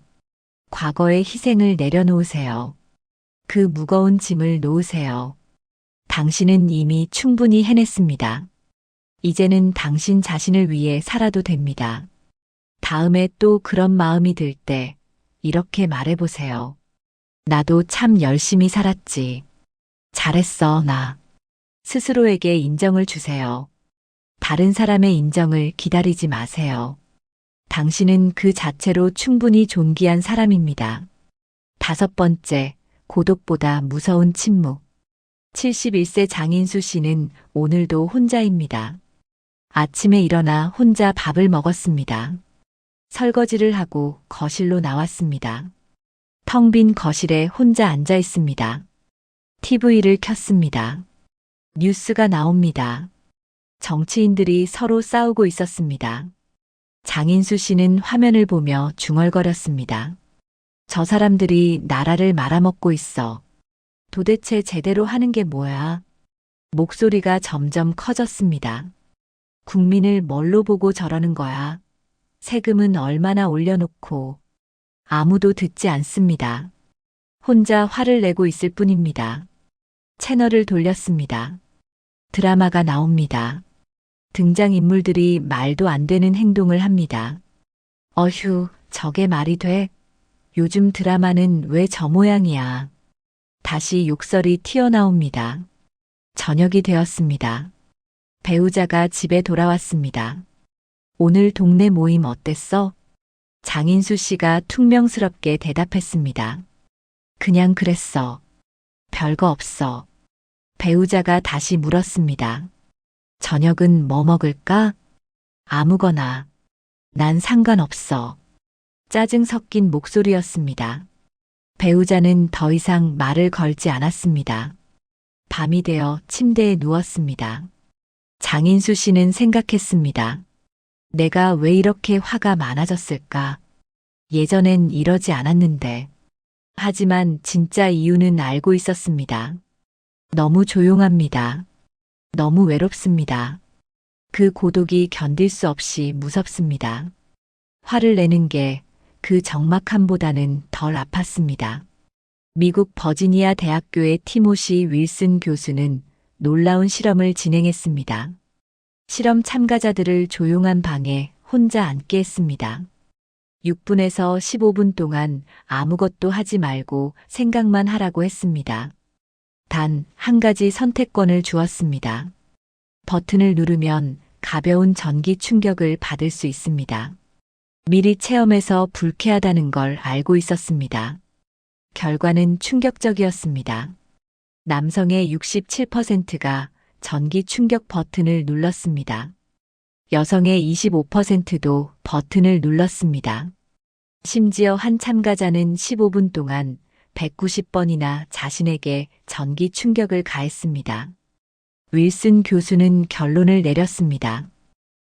Speaker 1: 과거의 희생을 내려놓으세요. 그 무거운 짐을 놓으세요. 당신은 이미 충분히 해냈습니다. 이제는 당신 자신을 위해 살아도 됩니다. 다음에 또 그런 마음이 들 때 이렇게 말해보세요. 나도 참 열심히 살았지. 잘했어, 나. 스스로에게 인정을 주세요. 다른 사람의 인정을 기다리지 마세요. 당신은 그 자체로 충분히 존귀한 사람입니다. 5번째, 고독보다 무서운 침묵. 71세 장인수 씨는 오늘도 혼자입니다. 아침에 일어나 혼자 밥을 먹었습니다. 설거지를 하고 거실로 나왔습니다. 텅 빈 거실에 혼자 앉아 있습니다. TV를 켰습니다. 뉴스가 나옵니다. 정치인들이 서로 싸우고 있었습니다. 장인수 씨는 화면을 보며 중얼거렸습니다. 저 사람들이 나라를 말아먹고 있어. 도대체 제대로 하는 게 뭐야? 목소리가 점점 커졌습니다. 국민을 뭘로 보고 저러는 거야? 세금은 얼마나 올려놓고 아무도 듣지 않습니다. 혼자 화를 내고 있을 뿐입니다. 채널을 돌렸습니다. 드라마가 나옵니다. 등장인물들이 말도 안 되는 행동을 합니다. 어휴, 저게 말이 돼? 요즘 드라마는 왜 저 모양이야? 다시 욕설이 튀어나옵니다. 저녁이 되었습니다. 배우자가 집에 돌아왔습니다. 오늘 동네 모임 어땠어? 장인수 씨가 퉁명스럽게 대답했습니다. 그냥 그랬어. 별거 없어. 배우자가 다시 물었습니다. 저녁은 뭐 먹을까? 아무거나. 난 상관없어. 짜증 섞인 목소리였습니다. 배우자는 더 이상 말을 걸지 않았습니다. 밤이 되어 침대에 누웠습니다. 장인수 씨는 생각했습니다. 내가 왜 이렇게 화가 많아졌을까? 예전엔 이러지 않았는데. 하지만 진짜 이유는 알고 있었습니다. 너무 조용합니다. 너무 외롭습니다. 그 고독이 견딜 수 없이 무섭습니다. 화를 내는 게 그 적막함보다는 덜 아팠습니다. 미국 버지니아 대학교의 티모시 윌슨 교수는 놀라운 실험을 진행했습니다. 실험 참가자들을 조용한 방에 혼자 앉게 했습니다. 6분에서 15분 동안 아무것도 하지 말고 생각만 하라고 했습니다. 단 한 가지 선택권을 주었습니다. 버튼을 누르면 가벼운 전기 충격을 받을 수 있습니다. 미리 체험해서 불쾌하다는 걸 알고 있었습니다. 결과는 충격적이었습니다. 남성의 67%가 전기 충격 버튼을 눌렀습니다. 여성의 25%도 버튼을 눌렀습니다. 심지어 한 참가자는 15분 동안 190번이나 자신에게 전기 충격을 가했습니다. 윌슨 교수는 결론을 내렸습니다.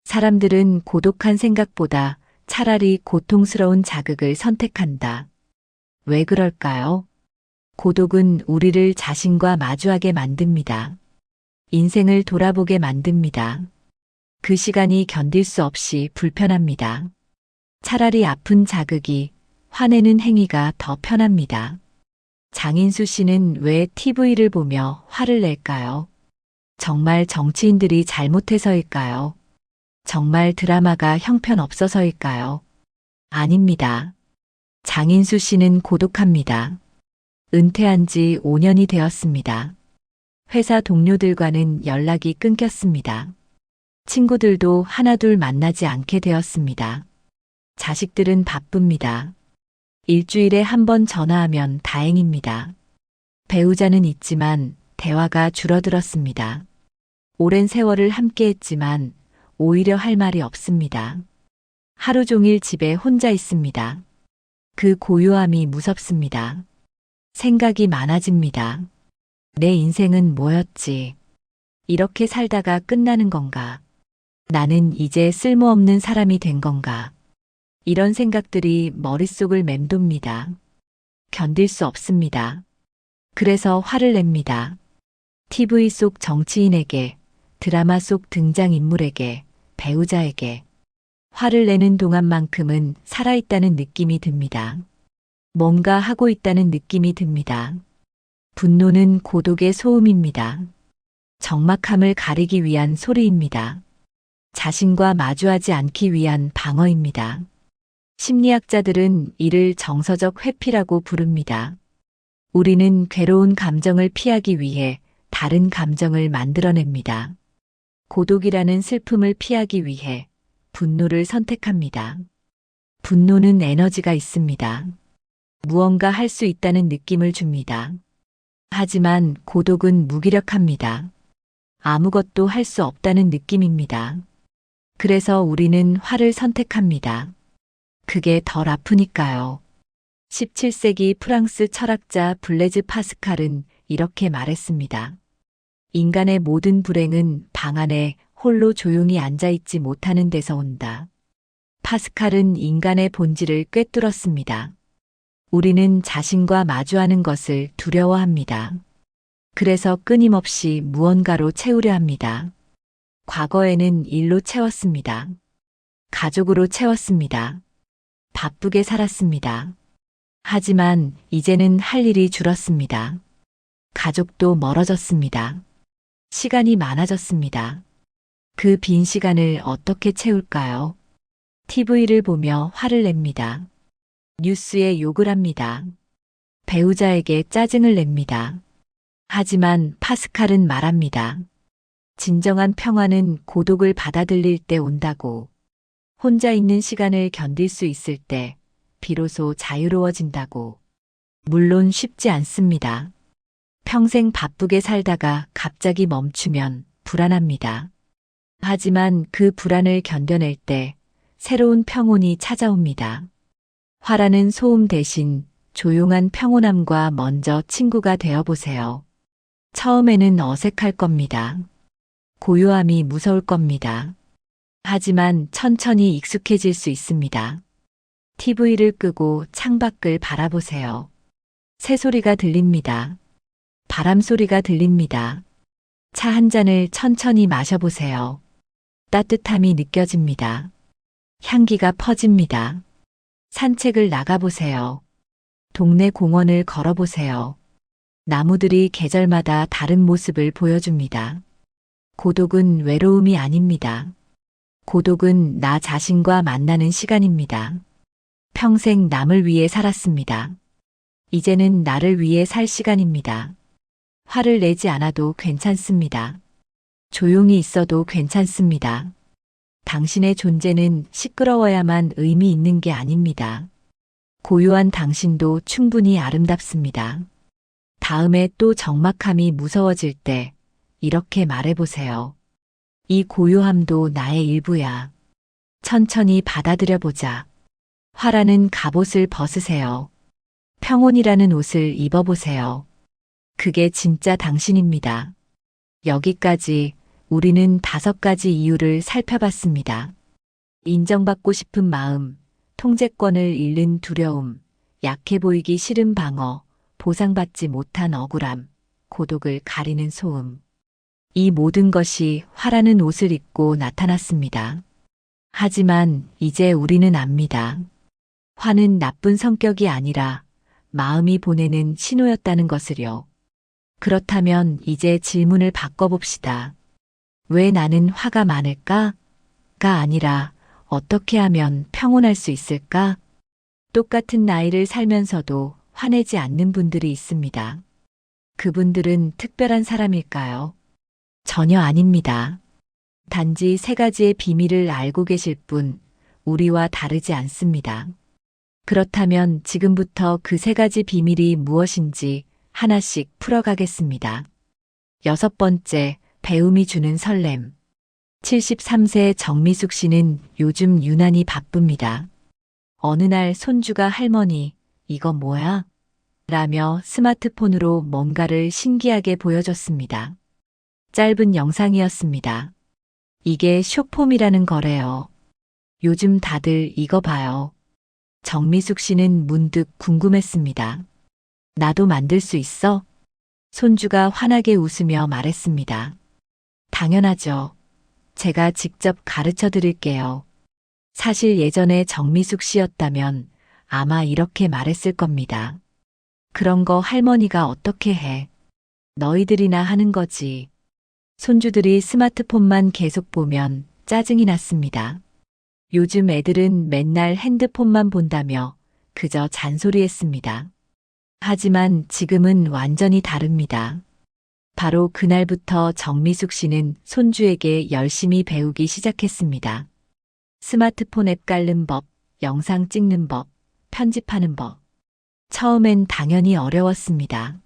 Speaker 1: 사람들은 고독한 생각보다 차라리 고통스러운 자극을 선택한다. 왜 그럴까요? 고독은 우리를 자신과 마주하게 만듭니다. 인생을 돌아보게 만듭니다. 그 시간이 견딜 수 없이 불편합니다. 차라리 아픈 자극이 화내는 행위가 더 편합니다. 장인수 씨는 왜 TV를 보며 화를 낼까요? 정말 정치인들이 잘못해서일까요? 정말 드라마가 형편없어서일까요? 아닙니다. 장인수 씨는 고독합니다. 은퇴한 지 5년이 되었습니다. 회사 동료들과는 연락이 끊겼습니다. 친구들도 하나둘 만나지 않게 되었습니다. 자식들은 바쁩니다. 일주일에 한 번 전화하면 다행입니다. 배우자는 있지만 대화가 줄어들었습니다. 오랜 세월을 함께했지만 오히려 할 말이 없습니다. 하루 종일 집에 혼자 있습니다. 그 고요함이 무섭습니다. 생각이 많아집니다. 내 인생은 뭐였지? 이렇게 살다가 끝나는 건가? 나는 이제 쓸모없는 사람이 된 건가? 이런 생각들이 머릿속을 맴돕니다. 견딜 수 없습니다. 그래서 화를 냅니다. TV 속 정치인에게, 드라마 속 등장인물에게, 배우자에게 화를 내는 동안만큼은 살아있다는 느낌이 듭니다. 뭔가 하고 있다는 느낌이 듭니다. 분노는 고독의 소음입니다. 적막함을 가리기 위한 소리입니다. 자신과 마주하지 않기 위한 방어입니다. 심리학자들은 이를 정서적 회피라고 부릅니다. 우리는 괴로운 감정을 피하기 위해 다른 감정을 만들어냅니다. 고독이라는 슬픔을 피하기 위해 분노를 선택합니다. 분노는 에너지가 있습니다. 무언가 할 수 있다는 느낌을 줍니다. 하지만 고독은 무기력합니다. 아무것도 할 수 없다는 느낌입니다. 그래서 우리는 화를 선택합니다. 그게 덜 아프니까요. 17세기 프랑스 철학자 블레즈 파스칼은 이렇게 말했습니다. 인간의 모든 불행은 방 안에 홀로 조용히 앉아있지 못하는 데서 온다. 파스칼은 인간의 본질을 꿰뚫었습니다. 우리는 자신과 마주하는 것을 두려워합니다. 그래서 끊임없이 무언가로 채우려 합니다. 과거에는 일로 채웠습니다. 가족으로 채웠습니다. 바쁘게 살았습니다. 하지만 이제는 할 일이 줄었습니다. 가족도 멀어졌습니다. 시간이 많아졌습니다. 그 빈 시간을 어떻게 채울까요? TV를 보며 화를 냅니다. 뉴스에 욕을 합니다. 배우자에게 짜증을 냅니다. 하지만 파스칼은 말합니다. 진정한 평화는 고독을 받아들일 때 온다고. 혼자 있는 시간을 견딜 수 있을 때 비로소 자유로워진다고. 물론 쉽지 않습니다. 평생 바쁘게 살다가 갑자기 멈추면 불안합니다. 하지만 그 불안을 견뎌낼 때 새로운 평온이 찾아옵니다. 화라는 소음 대신 조용한 평온함과 먼저 친구가 되어보세요. 처음에는 어색할 겁니다. 고요함이 무서울 겁니다. 하지만 천천히 익숙해질 수 있습니다. TV를 끄고 창밖을 바라보세요. 새소리가 들립니다. 바람 소리가 들립니다. 차 한 잔을 천천히 마셔보세요. 따뜻함이 느껴집니다. 향기가 퍼집니다. 산책을 나가보세요. 동네 공원을 걸어보세요. 나무들이 계절마다 다른 모습을 보여줍니다. 고독은 외로움이 아닙니다. 고독은 나 자신과 만나는 시간입니다. 평생 남을 위해 살았습니다. 이제는 나를 위해 살 시간입니다. 화를 내지 않아도 괜찮습니다. 조용히 있어도 괜찮습니다. 당신의 존재는 시끄러워야만 의미 있는 게 아닙니다. 고요한 당신도 충분히 아름답습니다. 다음에 또 적막함이 무서워질 때 이렇게 말해보세요. 이 고요함도 나의 일부야. 천천히 받아들여보자. 화라는 갑옷을 벗으세요. 평온이라는 옷을 입어보세요. 그게 진짜 당신입니다. 여기까지 우리는 5가지 이유를 살펴봤습니다. 인정받고 싶은 마음, 통제권을 잃는 두려움, 약해 보이기 싫은 방어, 보상받지 못한 억울함, 고독을 가리는 소음. 이 모든 것이 화라는 옷을 입고 나타났습니다. 하지만 이제 우리는 압니다. 화는 나쁜 성격이 아니라 마음이 보내는 신호였다는 것을요. 그렇다면 이제 질문을 바꿔봅시다. 왜 나는 화가 많을까? 가 아니라 어떻게 하면 평온할 수 있을까? 똑같은 나이를 살면서도 화내지 않는 분들이 있습니다. 그분들은 특별한 사람일까요? 전혀 아닙니다. 단지 3가지의 비밀을 알고 계실 뿐 우리와 다르지 않습니다. 그렇다면 지금부터 그 3가지 비밀이 무엇인지 하나씩 풀어가겠습니다. 6번째, 배움이 주는 설렘. 73세 정미숙 씨는 요즘 유난히 바쁩니다. 어느 날 손주가 할머니, 이거 뭐야? 라며 스마트폰으로 뭔가를 신기하게 보여줬습니다. 짧은 영상이었습니다. 이게 숏폼이라는 거래요. 요즘 다들 이거 봐요. 정미숙 씨는 문득 궁금했습니다. 나도 만들 수 있어? 손주가 환하게 웃으며 말했습니다. 당연하죠. 제가 직접 가르쳐 드릴게요. 사실 예전에 정미숙 씨였다면 아마 이렇게 말했을 겁니다. 그런 거 할머니가 어떻게 해? 너희들이나 하는 거지. 손주들이 스마트폰만 계속 보면 짜증이 났습니다. 요즘 애들은 맨날 핸드폰만 본다며 그저 잔소리했습니다. 하지만 지금은 완전히 다릅니다. 바로 그날부터 정미숙 씨는 손주에게 열심히 배우기 시작했습니다. 스마트폰 앱 깔는 법, 영상 찍는 법, 편집하는 법. 처음엔 당연히 어려웠습니다.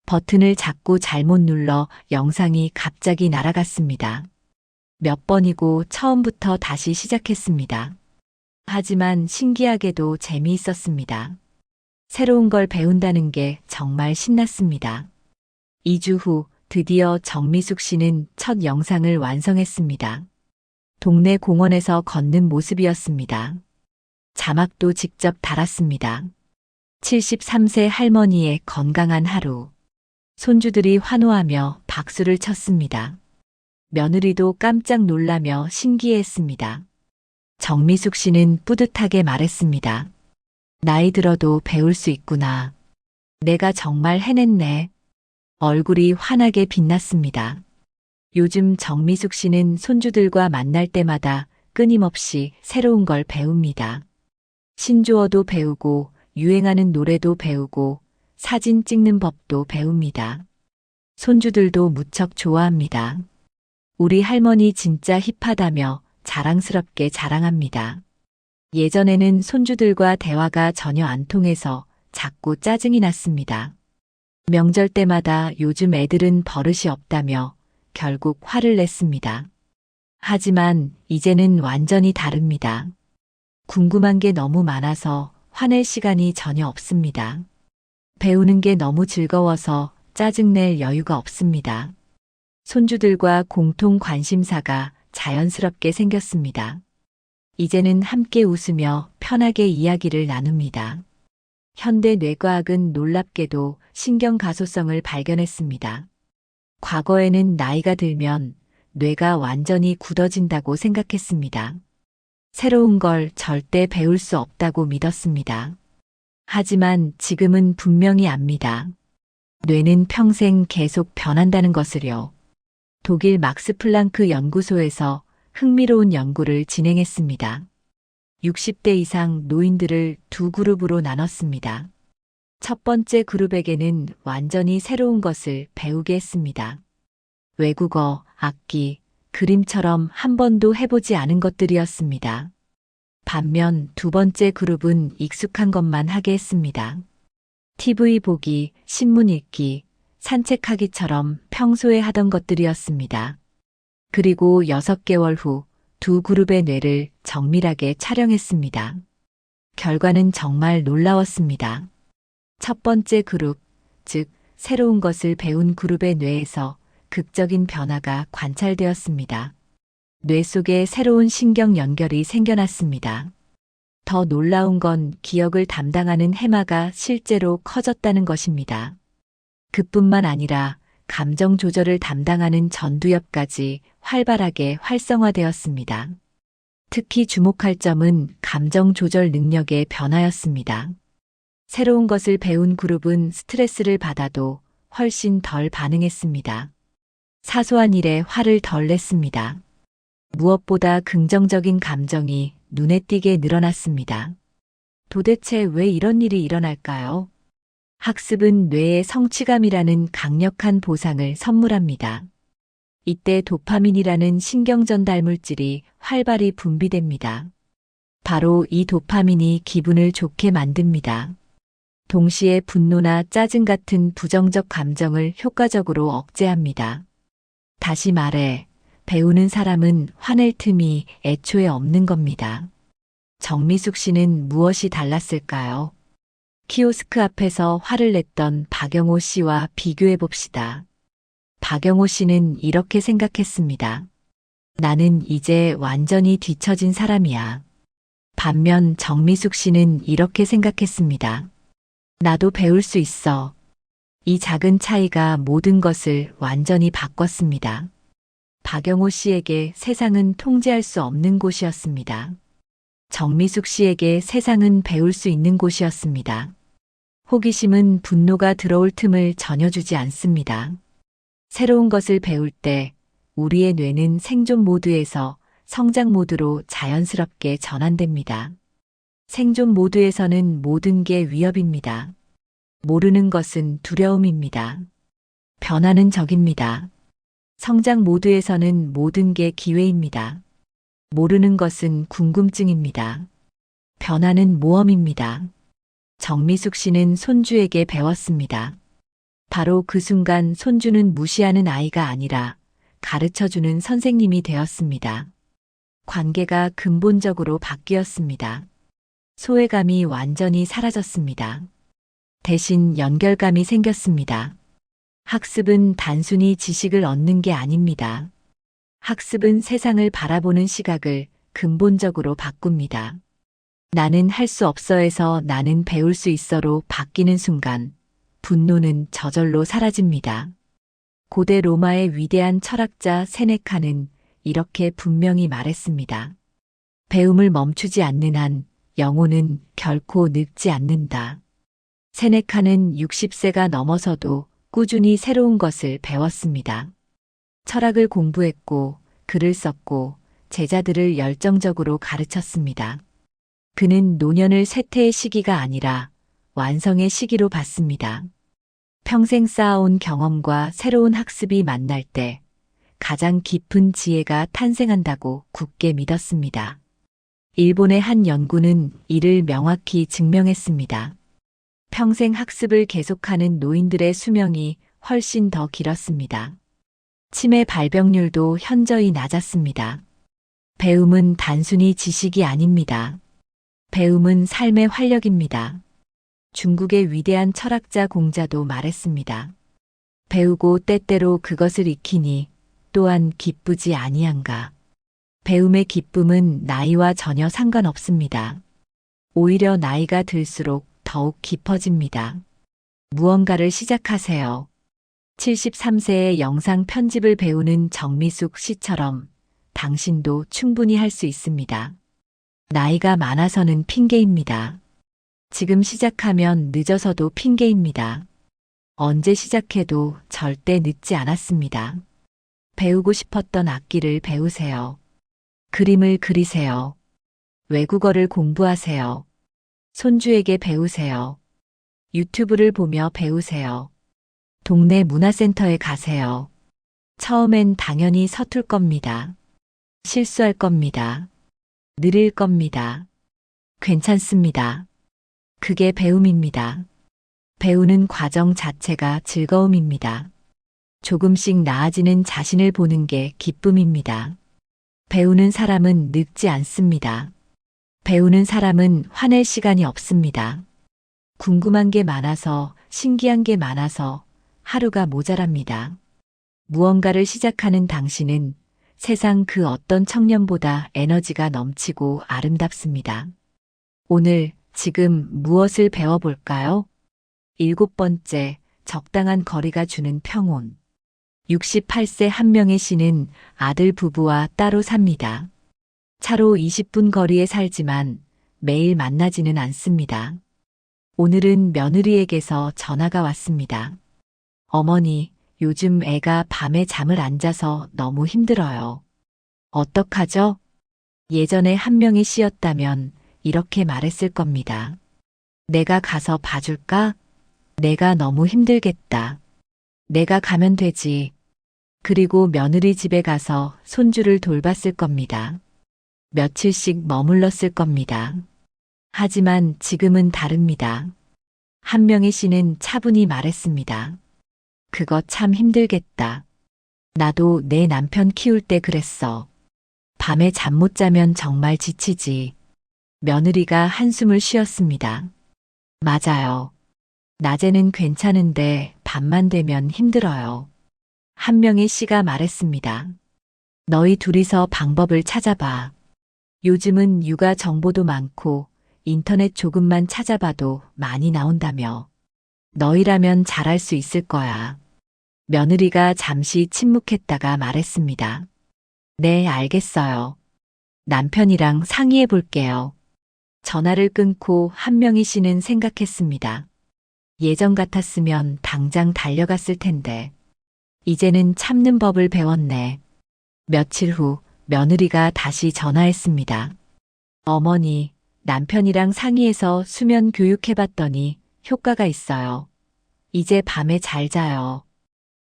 Speaker 1: 버튼을 자꾸 잘못 눌러 영상이 갑자기 날아갔습니다. 몇 번이고 처음부터 다시 시작했습니다. 하지만 신기하게도 재미있었습니다. 새로운 걸 배운다는 게 정말 신났습니다. 2주 후 드디어 정미숙 씨는 첫 영상을 완성했습니다. 동네 공원에서 걷는 모습이었습니다. 자막도 직접 달았습니다. 73세 할머니의 건강한 하루. 손주들이 환호하며 박수를 쳤습니다. 며느리도 깜짝 놀라며 신기해했습니다. 정미숙 씨는 뿌듯하게 말했습니다. 나이 들어도 배울 수 있구나. 내가 정말 해냈네. 얼굴이 환하게 빛났습니다. 요즘 정미숙 씨는 손주들과 만날 때마다 끊임없이 새로운 걸 배웁니다. 신조어도 배우고 유행하는 노래도 배우고 사진 찍는 법도 배웁니다. 손주들도 무척 좋아합니다. 우리 할머니 진짜 힙하다며 자랑스럽게 자랑합니다. 예전에는 손주들과 대화가 전혀 안 통해서 자꾸 짜증이 났습니다. 명절 때마다 요즘 애들은 버릇이 없다며 결국 화를 냈습니다. 하지만 이제는 완전히 다릅니다. 궁금한 게 너무 많아서 화낼 시간이 전혀 없습니다. 배우는 게 너무 즐거워서 짜증낼 여유가 없습니다. 손주들과 공통 관심사가 자연스럽게 생겼습니다. 이제는 함께 웃으며 편하게 이야기를 나눕니다. 현대 뇌과학은 놀랍게도 신경 가소성을 발견했습니다. 과거에는 나이가 들면 뇌가 완전히 굳어진다고 생각했습니다. 새로운 걸 절대 배울 수 없다고 믿었습니다. 하지만 지금은 분명히 압니다. 뇌는 평생 계속 변한다는 것을요. 독일 막스 플랑크 연구소에서 흥미로운 연구를 진행했습니다. 60대 이상 노인들을 두 그룹으로 나눴습니다. 첫 번째 그룹에게는 완전히 새로운 것을 배우게 했습니다. 외국어, 악기, 그림처럼 한 번도 해보지 않은 것들이었습니다. 반면 두 번째 그룹은 익숙한 것만 하게 했습니다. TV 보기, 신문 읽기, 산책하기처럼 평소에 하던 것들이었습니다. 그리고 6개월 후 두 그룹의 뇌를 정밀하게 촬영했습니다. 결과는 정말 놀라웠습니다. 첫 번째 그룹, 즉 새로운 것을 배운 그룹의 뇌에서 극적인 변화가 관찰되었습니다. 뇌 속에 새로운 신경 연결이 생겨났습니다. 더 놀라운 건 기억을 담당하는 해마가 실제로 커졌다는 것입니다. 그뿐만 아니라 감정 조절을 담당하는 전두엽까지 활발하게 활성화되었습니다. 특히 주목할 점은 감정 조절 능력의 변화였습니다. 새로운 것을 배운 그룹은 스트레스를 받아도 훨씬 덜 반응했습니다. 사소한 일에 화를 덜 냈습니다. 무엇보다 긍정적인 감정이 눈에 띄게 늘어났습니다. 도대체 왜 이런 일이 일어날까요? 학습은 뇌의 성취감이라는 강력한 보상을 선물합니다. 이때 도파민이라는 신경전달 물질이 활발히 분비됩니다. 바로 이 도파민이 기분을 좋게 만듭니다. 동시에 분노나 짜증 같은 부정적 감정을 효과적으로 억제합니다. 다시 말해, 배우는 사람은 화낼 틈이 애초에 없는 겁니다. 정미숙 씨는 무엇이 달랐을까요? 키오스크 앞에서 화를 냈던 박영호 씨와 비교해 봅시다. 박영호 씨는 이렇게 생각했습니다. 나는 이제 완전히 뒤처진 사람이야. 반면 정미숙 씨는 이렇게 생각했습니다. 나도 배울 수 있어. 이 작은 차이가 모든 것을 완전히 바꿨습니다. 박영호 씨에게 세상은 통제할 수 없는 곳이었습니다. 정미숙 씨에게 세상은 배울 수 있는 곳이었습니다. 호기심은 분노가 들어올 틈을 전혀 주지 않습니다. 새로운 것을 배울 때 우리의 뇌는 생존 모드에서 성장 모드로 자연스럽게 전환됩니다. 생존 모드에서는 모든 게 위협입니다. 모르는 것은 두려움입니다. 변화는 적입니다. 성장 모드에서는 모든 게 기회입니다. 모르는 것은 궁금증입니다. 변화는 모험입니다. 정미숙 씨는 손주에게 배웠습니다. 바로 그 순간 손주는 무시하는 아이가 아니라 가르쳐주는 선생님이 되었습니다. 관계가 근본적으로 바뀌었습니다. 소외감이 완전히 사라졌습니다. 대신 연결감이 생겼습니다. 학습은 단순히 지식을 얻는 게 아닙니다. 학습은 세상을 바라보는 시각을 근본적으로 바꿉니다. 나는 할 수 없어에서 나는 배울 수 있어로 바뀌는 순간 분노는 저절로 사라집니다. 고대 로마의 위대한 철학자 세네카는 이렇게 분명히 말했습니다. 배움을 멈추지 않는 한 영혼은 결코 늙지 않는다. 세네카는 60세가 넘어서도 꾸준히 새로운 것을 배웠습니다. 철학을 공부했고 글을 썼고 제자들을 열정적으로 가르쳤습니다. 그는 노년을 쇠퇴의 시기가 아니라 완성의 시기로 봤습니다. 평생 쌓아온 경험과 새로운 학습이 만날 때 가장 깊은 지혜가 탄생한다고 굳게 믿었습니다. 일본의 한 연구는 이를 명확히 증명했습니다. 평생 학습을 계속하는 노인들의 수명이 훨씬 더 길었습니다. 치매 발병률도 현저히 낮았습니다. 배움은 단순히 지식이 아닙니다. 배움은 삶의 활력입니다. 중국의 위대한 철학자 공자도 말했습니다. 배우고 때때로 그것을 익히니 또한 기쁘지 아니한가. 배움의 기쁨은 나이와 전혀 상관없습니다. 오히려 나이가 들수록 더욱 깊어집니다. 무언가를 시작하세요. 73세의 영상 편집을 배우는 정미숙 씨처럼 당신도 충분히 할 수 있습니다. 나이가 많아서는 핑계입니다. 지금 시작하면 늦어서도 핑계입니다. 언제 시작해도 절대 늦지 않았습니다. 배우고 싶었던 악기를 배우세요. 그림을 그리세요. 외국어를 공부하세요. 손주에게 배우세요. 유튜브를 보며 배우세요. 동네 문화센터에 가세요. 처음엔 당연히 서툴 겁니다. 실수할 겁니다. 느릴 겁니다. 괜찮습니다. 그게 배움입니다. 배우는 과정 자체가 즐거움입니다. 조금씩 나아지는 자신을 보는 게 기쁨입니다. 배우는 사람은 늙지 않습니다. 배우는 사람은 화낼 시간이 없습니다. 궁금한 게 많아서, 신기한 게 많아서 하루가 모자랍니다. 무언가를 시작하는 당신은 세상 그 어떤 청년보다 에너지가 넘치고 아름답습니다. 오늘, 지금 무엇을 배워볼까요? 7번째, 적당한 거리가 주는 평온. 68세 한 명의 씨는 아들 부부와 따로 삽니다. 차로 20분 거리에 살지만 매일 만나지는 않습니다. 오늘은 며느리에게서 전화가 왔습니다. 어머니, 요즘 애가 밤에 잠을 안 자서 너무 힘들어요. 어떡하죠? 예전에 한 명의 씨였다면 이렇게 말했을 겁니다. 내가 가서 봐줄까? 내가 너무 힘들겠다. 내가 가면 되지. 그리고 며느리 집에 가서 손주를 돌봤을 겁니다. 며칠씩 머물렀을 겁니다. 하지만 지금은 다릅니다. 한 명의 씨는 차분히 말했습니다. 그거 참 힘들겠다. 나도 내 남편 키울 때 그랬어. 밤에 잠 못 자면 정말 지치지. 며느리가 한숨을 쉬었습니다. 맞아요. 낮에는 괜찮은데 밤만 되면 힘들어요. 한 명의 씨가 말했습니다. 너희 둘이서 방법을 찾아봐. 요즘은 육아 정보도 많고 인터넷 조금만 찾아봐도 많이 나온다며. 너희라면 잘할 수 있을 거야. 며느리가 잠시 침묵했다가 말했습니다. 네, 알겠어요. 남편이랑 상의해 볼게요. 전화를 끊고 한명희 씨는 생각했습니다. 예전 같았으면 당장 달려갔을 텐데. 이제는 참는 법을 배웠네. 며칠 후 며느리가 다시 전화했습니다. 어머니, 남편이랑 상의해서 수면 교육해봤더니 효과가 있어요. 이제 밤에 잘 자요.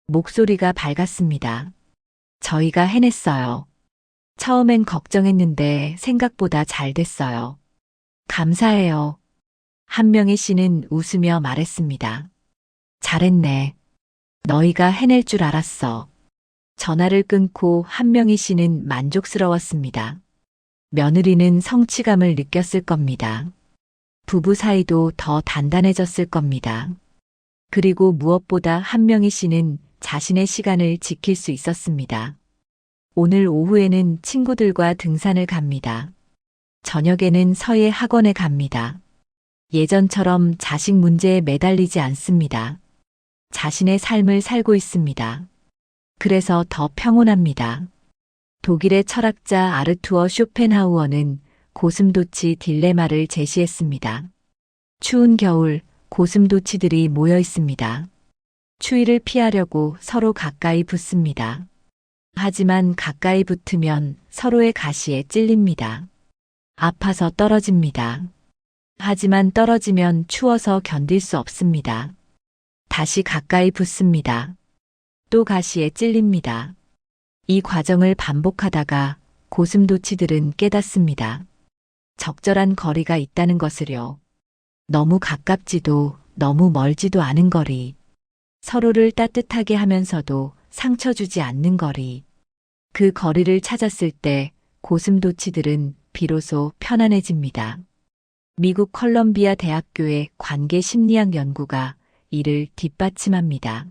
Speaker 1: 목소리가 밝았습니다. 저희가 해냈어요. 처음엔 걱정했는데 생각보다 잘 됐어요. 감사해요. 한명희 씨는 웃으며 말했습니다. 잘했네. 너희가 해낼 줄 알았어. 전화를 끊고 한명희 씨는 만족스러웠습니다. 며느리는 성취감을 느꼈을 겁니다. 부부 사이도 더 단단해졌을 겁니다. 그리고 무엇보다 한명희 씨는 자신의 시간을 지킬 수 있었습니다. 오늘 오후에는 친구들과 등산을 갑니다. 저녁에는 서예 학원에 갑니다. 예전처럼 자식 문제에 매달리지 않습니다. 자신의 삶을 살고 있습니다. 그래서 더 평온합니다. 독일의 철학자 아르투어 쇼펜하우어는 고슴도치 딜레마를 제시했습니다. 추운 겨울 고슴도치들이 모여 있습니다. 추위를 피하려고 서로 가까이 붙습니다. 하지만 가까이 붙으면 서로의 가시에 찔립니다. 아파서 떨어집니다. 하지만 떨어지면 추워서 견딜 수 없습니다. 다시 가까이 붙습니다. 또 가시에 찔립니다. 이 과정을 반복하다가 고슴도치들은 깨닫습니다. 적절한 거리가 있다는 것을요. 너무 가깝지도 너무 멀지도 않은 거리. 서로를 따뜻하게 하면서도 상처 주지 않는 거리. 그 거리를 찾았을 때 고슴도치들은 비로소 편안해집니다. 미국 컬럼비아 대학교의 관계 심리학 연구가 이를 뒷받침합니다.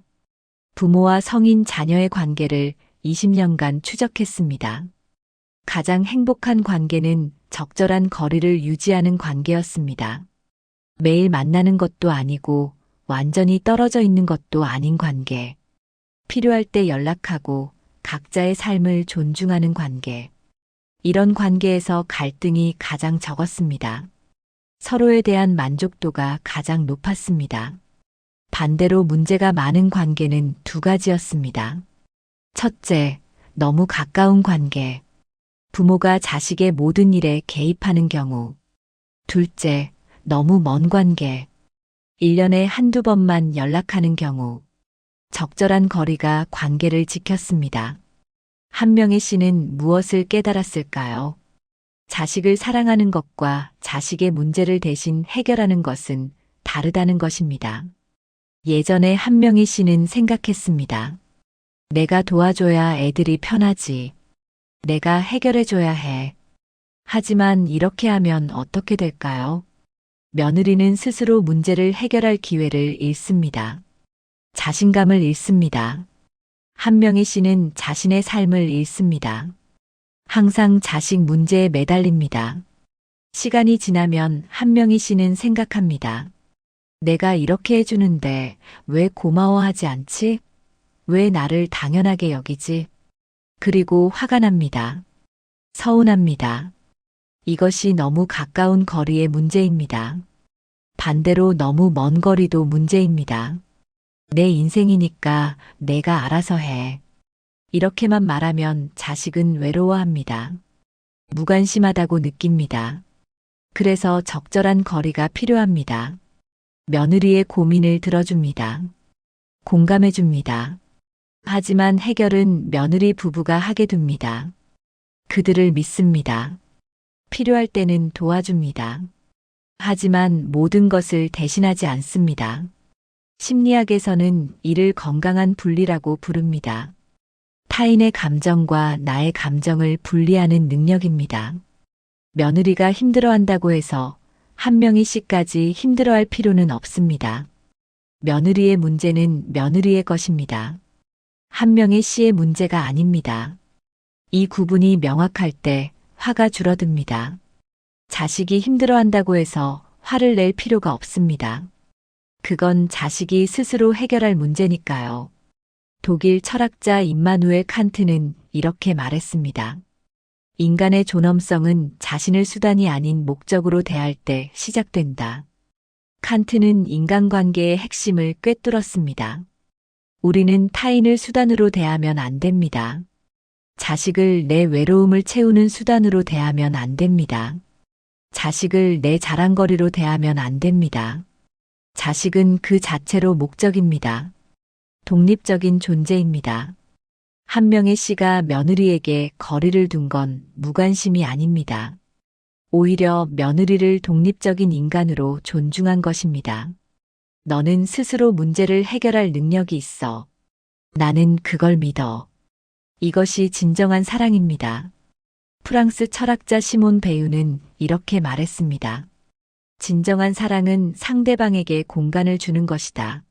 Speaker 1: 부모와 성인 자녀의 관계를 20년간 추적했습니다. 가장 행복한 관계는 적절한 거리를 유지하는 관계였습니다. 매일 만나는 것도 아니고 완전히 떨어져 있는 것도 아닌 관계. 필요할 때 연락하고 각자의 삶을 존중하는 관계. 이런 관계에서 갈등이 가장 적었습니다. 서로에 대한 만족도가 가장 높았습니다. 반대로 문제가 많은 관계는 두 가지였습니다. 첫째, 너무 가까운 관계. 부모가 자식의 모든 일에 개입하는 경우. 둘째, 너무 먼 관계. 1년에 한두 번만 연락하는 경우. 적절한 거리가 관계를 지켰습니다. 한명희 씨는 무엇을 깨달았을까요? 자식을 사랑하는 것과 자식의 문제를 대신 해결하는 것은 다르다는 것입니다. 예전에 한명희 씨는 생각했습니다. 내가 도와줘야 애들이 편하지. 내가 해결해줘야 해. 하지만 이렇게 하면 어떻게 될까요? 며느리는 스스로 문제를 해결할 기회를 잃습니다. 자신감을 잃습니다. 한명희 씨는 자신의 삶을 잃습니다. 항상 자식 문제에 매달립니다. 시간이 지나면 한명희 씨는 생각합니다. 내가 이렇게 해주는데 왜 고마워하지 않지? 왜 나를 당연하게 여기지? 그리고 화가 납니다. 서운합니다. 이것이 너무 가까운 거리의 문제입니다. 반대로 너무 먼 거리도 문제입니다. 내 인생이니까 내가 알아서 해. 이렇게만 말하면 자식은 외로워합니다. 무관심하다고 느낍니다. 그래서 적절한 거리가 필요합니다. 며느리의 고민을 들어줍니다. 공감해줍니다. 하지만 해결은 며느리 부부가 하게 둡니다. 그들을 믿습니다. 필요할 때는 도와줍니다. 하지만 모든 것을 대신하지 않습니다. 심리학에서는 이를 건강한 분리라고 부릅니다. 타인의 감정과 나의 감정을 분리하는 능력입니다. 며느리가 힘들어한다고 해서 한명희 씨까지 힘들어할 필요는 없습니다. 며느리의 문제는 며느리의 것입니다. 한명희 씨의 문제가 아닙니다. 이 구분이 명확할 때 화가 줄어듭니다. 자식이 힘들어한다고 해서 화를 낼 필요가 없습니다. 그건 자식이 스스로 해결할 문제니까요. 독일 철학자 임마누엘 칸트는 이렇게 말했습니다. 인간의 존엄성은 자신을 수단이 아닌 목적으로 대할 때 시작된다. 칸트는 인간관계의 핵심을 꿰뚫었습니다. 우리는 타인을 수단으로 대하면 안 됩니다. 자식을 내 외로움을 채우는 수단으로 대하면 안 됩니다. 자식을 내 자랑거리로 대하면 안 됩니다. 자식은 그 자체로 목적입니다. 독립적인 존재입니다. 한 명의 씨가 며느리에게 거리를 둔 건 무관심이 아닙니다. 오히려 며느리를 독립적인 인간으로 존중한 것입니다. 너는 스스로 문제를 해결할 능력이 있어. 나는 그걸 믿어. 이것이 진정한 사랑입니다. 프랑스 철학자 시몬 베유는 이렇게 말했습니다. 진정한 사랑은 상대방에게 공간을 주는 것이다.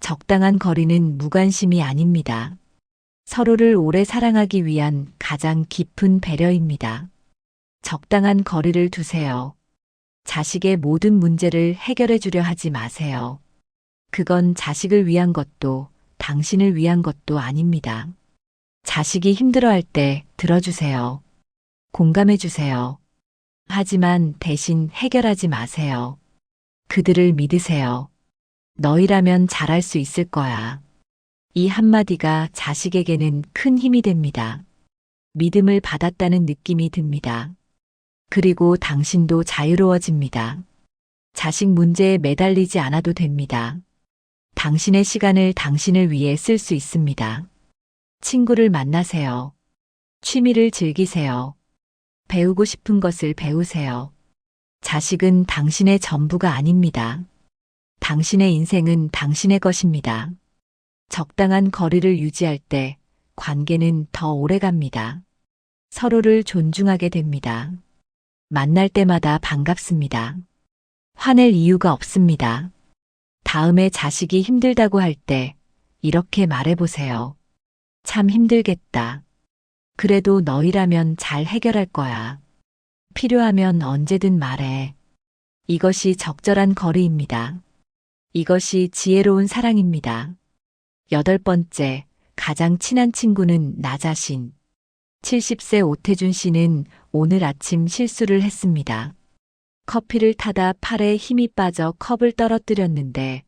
Speaker 1: 적당한 거리는 무관심이 아닙니다. 서로를 오래 사랑하기 위한 가장 깊은 배려입니다. 적당한 거리를 두세요. 자식의 모든 문제를 해결해 주려 하지 마세요. 그건 자식을 위한 것도 당신을 위한 것도 아닙니다. 자식이 힘들어할 때 들어주세요. 공감해 주세요. 하지만 대신 해결하지 마세요. 그들을 믿으세요. 너희라면 잘할 수 있을 거야. 이 한마디가 자식에게는 큰 힘이 됩니다. 믿음을 받았다는 느낌이 듭니다. 그리고 당신도 자유로워집니다. 자식 문제에 매달리지 않아도 됩니다. 당신의 시간을 당신을 위해 쓸 수 있습니다. 친구를 만나세요. 취미를 즐기세요. 배우고 싶은 것을 배우세요. 자식은 당신의 전부가 아닙니다. 당신의 인생은 당신의 것입니다. 적당한 거리를 유지할 때 관계는 더 오래 갑니다. 서로를 존중하게 됩니다. 만날 때마다 반갑습니다. 화낼 이유가 없습니다. 다음에 자식이 힘들다고 할 때 이렇게 말해보세요. 참 힘들겠다. 그래도 너희라면 잘 해결할 거야. 필요하면 언제든 말해. 이것이 적절한 거리입니다. 이것이 지혜로운 사랑입니다. 8번째, 가장 친한 친구는 나 자신. 70세 오태준 씨는 오늘 아침 실수를 했습니다. 커피를 타다 팔에 힘이 빠져 컵을 떨어뜨렸는데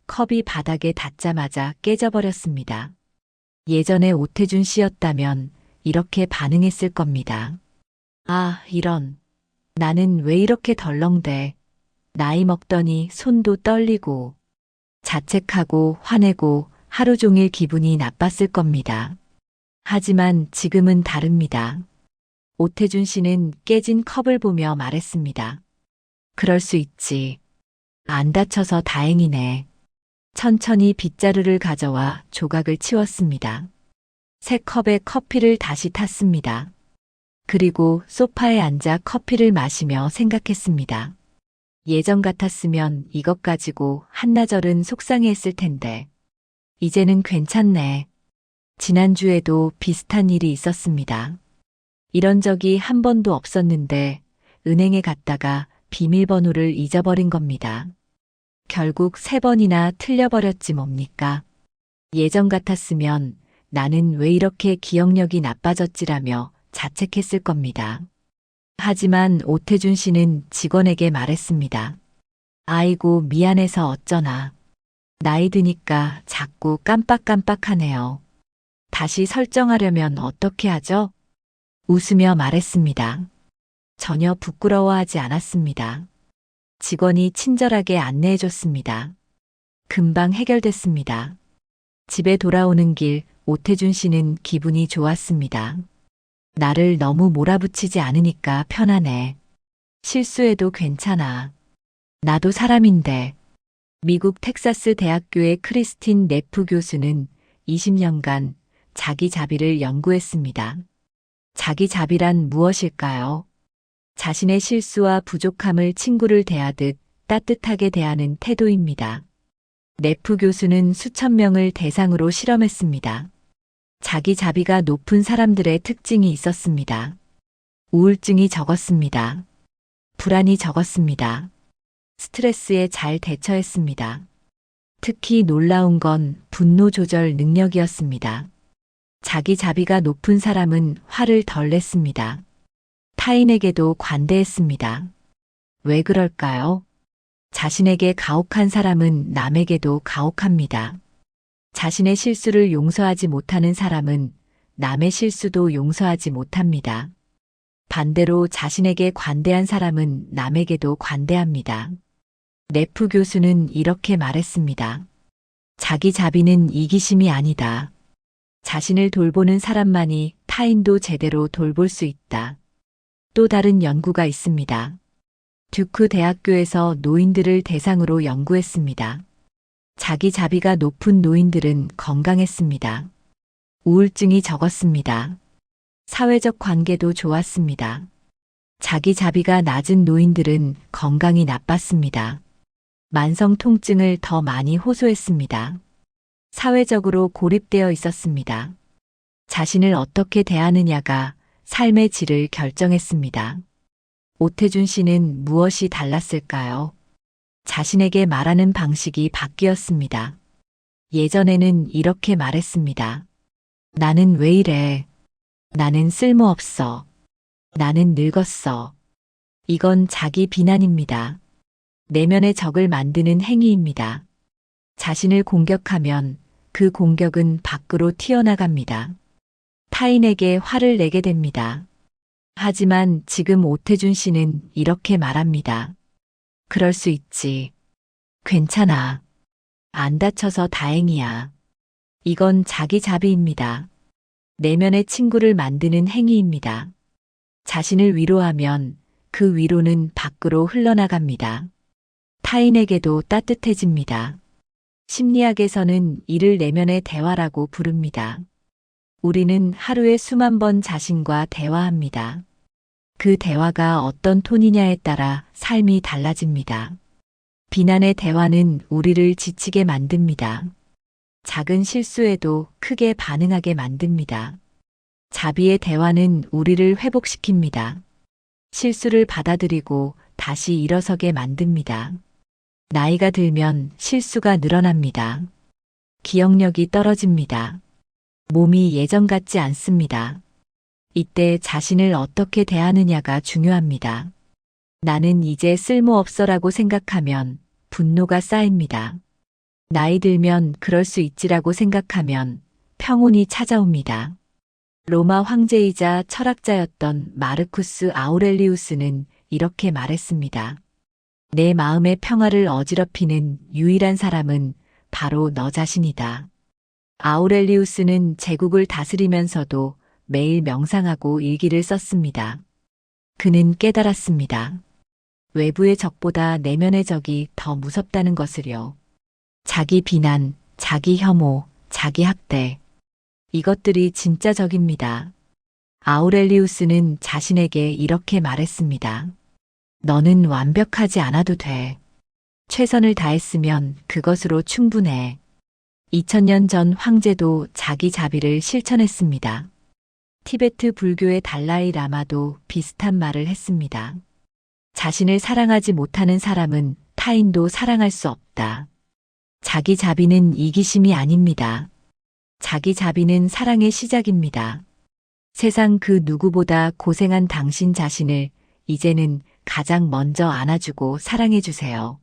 Speaker 1: 컵이 바닥에 닿자마자 깨져버렸습니다. 예전에 오태준 씨였다면 이렇게 반응했을 겁니다. 아, 이런. 나는 왜 이렇게 덜렁대. 나이 먹더니 손도 떨리고 자책하고 화내고 하루 종일 기분이 나빴을 겁니다. 하지만 지금은 다릅니다. 오태준 씨는 깨진 컵을 보며 말했습니다. 그럴 수 있지. 안 다쳐서 다행이네. 천천히 빗자루를 가져와 조각을 치웠습니다. 새 컵에 커피를 다시 탔습니다. 그리고 소파에 앉아 커피를 마시며 생각했습니다. 예전 같았으면 이것 가지고 한나절은 속상해했을 텐데. 이제는 괜찮네. 지난주에도 비슷한 일이 있었습니다. 이런 적이 한 번도 없었는데 은행에 갔다가 비밀번호를 잊어버린 겁니다. 결국 3번이나 틀려버렸지 뭡니까? 예전 같았으면 나는 왜 이렇게 기억력이 나빠졌지라며 자책했을 겁니다. 하지만 오태준 씨는 직원에게 말했습니다. 아이고 미안해서 어쩌나. 나이 드니까 자꾸 깜빡깜빡하네요. 다시 설정하려면 어떻게 하죠? 웃으며 말했습니다. 전혀 부끄러워하지 않았습니다. 직원이 친절하게 안내해줬습니다. 금방 해결됐습니다. 집에 돌아오는 길 오태준 씨는 기분이 좋았습니다. 나를 너무 몰아붙이지 않으니까 편하네. 실수해도 괜찮아. 나도 사람인데. 미국 텍사스 대학교의 크리스틴 네프 교수는 20년간 자기 자비를 연구했습니다. 자기 자비란 무엇일까요? 자신의 실수와 부족함을 친구를 대하듯 따뜻하게 대하는 태도입니다. 네프 교수는 수천 명을 대상으로 실험했습니다. 자기 자비가 높은 사람들의 특징이 있었습니다. 우울증이 적었습니다. 불안이 적었습니다. 스트레스에 잘 대처했습니다. 특히 놀라운 건 분노 조절 능력이었습니다. 자기 자비가 높은 사람은 화를 덜 냈습니다. 타인에게도 관대했습니다. 왜 그럴까요? 자신에게 가혹한 사람은 남에게도 가혹합니다. 자신의 실수를 용서하지 못하는 사람은 남의 실수도 용서하지 못합니다. 반대로 자신에게 관대한 사람은 남에게도 관대합니다. 네프 교수는 이렇게 말했습니다. 자기 자비는 이기심이 아니다. 자신을 돌보는 사람만이 타인도 제대로 돌볼 수 있다. 또 다른 연구가 있습니다. 듀크 대학교에서 노인들을 대상으로 연구했습니다. 자기 자비가 높은 노인들은 건강했습니다. 우울증이 적었습니다. 사회적 관계도 좋았습니다. 자기 자비가 낮은 노인들은 건강이 나빴습니다. 만성 통증을 더 많이 호소했습니다. 사회적으로 고립되어 있었습니다. 자신을 어떻게 대하느냐가 삶의 질을 결정했습니다. 오태준 씨는 무엇이 달랐을까요? 자신에게 말하는 방식이 바뀌었습니다. 예전에는 이렇게 말했습니다. 나는 왜 이래? 나는 쓸모없어. 나는 늙었어. 이건 자기 비난입니다. 내면의 적을 만드는 행위입니다. 자신을 공격하면 그 공격은 밖으로 튀어나갑니다. 타인에게 화를 내게 됩니다. 하지만 지금 오태준 씨는 이렇게 말합니다. 그럴 수 있지. 괜찮아. 안 다쳐서 다행이야. 이건 자기 자비입니다. 내면의 친구를 만드는 행위입니다. 자신을 위로하면 그 위로는 밖으로 흘러나갑니다. 타인에게도 따뜻해집니다. 심리학에서는 이를 내면의 대화라고 부릅니다. 우리는 하루에 수만 번 자신과 대화합니다. 그 대화가 어떤 톤이냐에 따라 삶이 달라집니다. 비난의 대화는 우리를 지치게 만듭니다. 작은 실수에도 크게 반응하게 만듭니다. 자비의 대화는 우리를 회복시킵니다. 실수를 받아들이고 다시 일어서게 만듭니다. 나이가 들면 실수가 늘어납니다. 기억력이 떨어집니다. 몸이 예전 같지 않습니다. 이때 자신을 어떻게 대하느냐가 중요합니다. 나는 이제 쓸모없어라고 생각하면 분노가 쌓입니다. 나이 들면 그럴 수 있지라고 생각하면 평온이 찾아옵니다. 로마 황제이자 철학자였던 마르쿠스 아우렐리우스는 이렇게 말했습니다. 내 마음의 평화를 어지럽히는 유일한 사람은 바로 너 자신이다. 아우렐리우스는 제국을 다스리면서도 매일 명상하고 일기를 썼습니다. 그는 깨달았습니다. 외부의 적보다 내면의 적이 더 무섭다는 것을요. 자기 비난, 자기 혐오, 자기 학대. 이것들이 진짜 적입니다. 아우렐리우스는 자신에게 이렇게 말했습니다. 너는 완벽하지 않아도 돼. 최선을 다했으면 그것으로 충분해. 2000년 전 황제도 자기 자비를 실천했습니다. 티베트 불교의 달라이 라마도 비슷한 말을 했습니다. 자신을 사랑하지 못하는 사람은 타인도 사랑할 수 없다. 자기 자비는 이기심이 아닙니다. 자기 자비는 사랑의 시작입니다. 세상 그 누구보다 고생한 당신 자신을 이제는 가장 먼저 안아주고 사랑해주세요.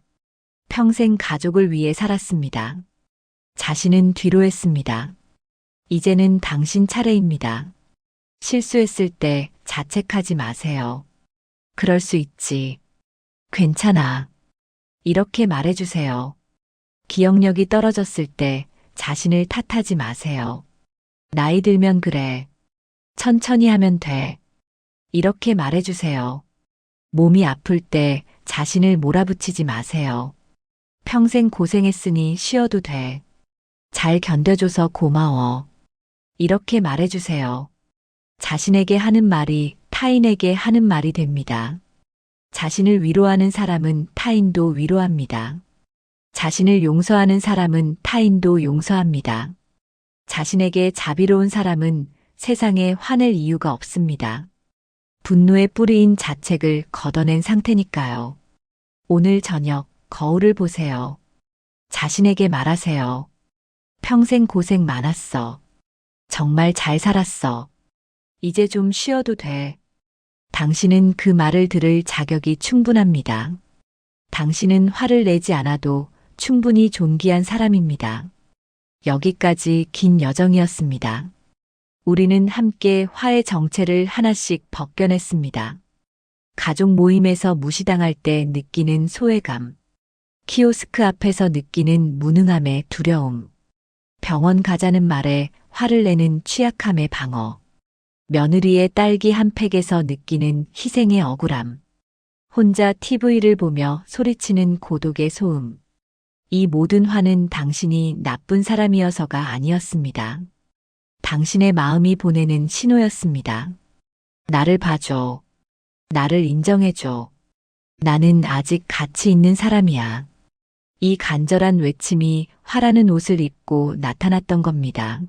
Speaker 1: 평생 가족을 위해 살았습니다. 자신은 뒤로 했습니다. 이제는 당신 차례입니다. 실수했을 때 자책하지 마세요. 그럴 수 있지. 괜찮아. 이렇게 말해주세요. 기억력이 떨어졌을 때 자신을 탓하지 마세요. 나이 들면 그래. 천천히 하면 돼. 이렇게 말해주세요. 몸이 아플 때 자신을 몰아붙이지 마세요. 평생 고생했으니 쉬어도 돼. 잘 견뎌줘서 고마워. 이렇게 말해주세요. 자신에게 하는 말이 타인에게 하는 말이 됩니다. 자신을 위로하는 사람은 타인도 위로합니다. 자신을 용서하는 사람은 타인도 용서합니다. 자신에게 자비로운 사람은 세상에 화낼 이유가 없습니다. 분노의 뿌리인 자책을 걷어낸 상태니까요. 오늘 저녁 거울을 보세요. 자신에게 말하세요. 평생 고생 많았어. 정말 잘 살았어. 이제 좀 쉬어도 돼. 당신은 그 말을 들을 자격이 충분합니다. 당신은 화를 내지 않아도 충분히 존귀한 사람입니다. 여기까지 긴 여정이었습니다. 우리는 함께 화의 정체를 하나씩 벗겨냈습니다. 가족 모임에서 무시당할 때 느끼는 소외감, 키오스크 앞에서 느끼는 무능함의 두려움, 병원 가자는 말에 화를 내는 취약함의 방어, 며느리의 딸기 한 팩에서 느끼는 희생의 억울함, 혼자 TV를 보며 소리치는 고독의 소음. 이 모든 화는 당신이 나쁜 사람이어서가 아니었습니다. 당신의 마음이 보내는 신호였습니다. 나를 봐줘. 나를 인정해줘. 나는 아직 가치 있는 사람이야. 이 간절한 외침이 화라는 옷을 입고 나타났던 겁니다.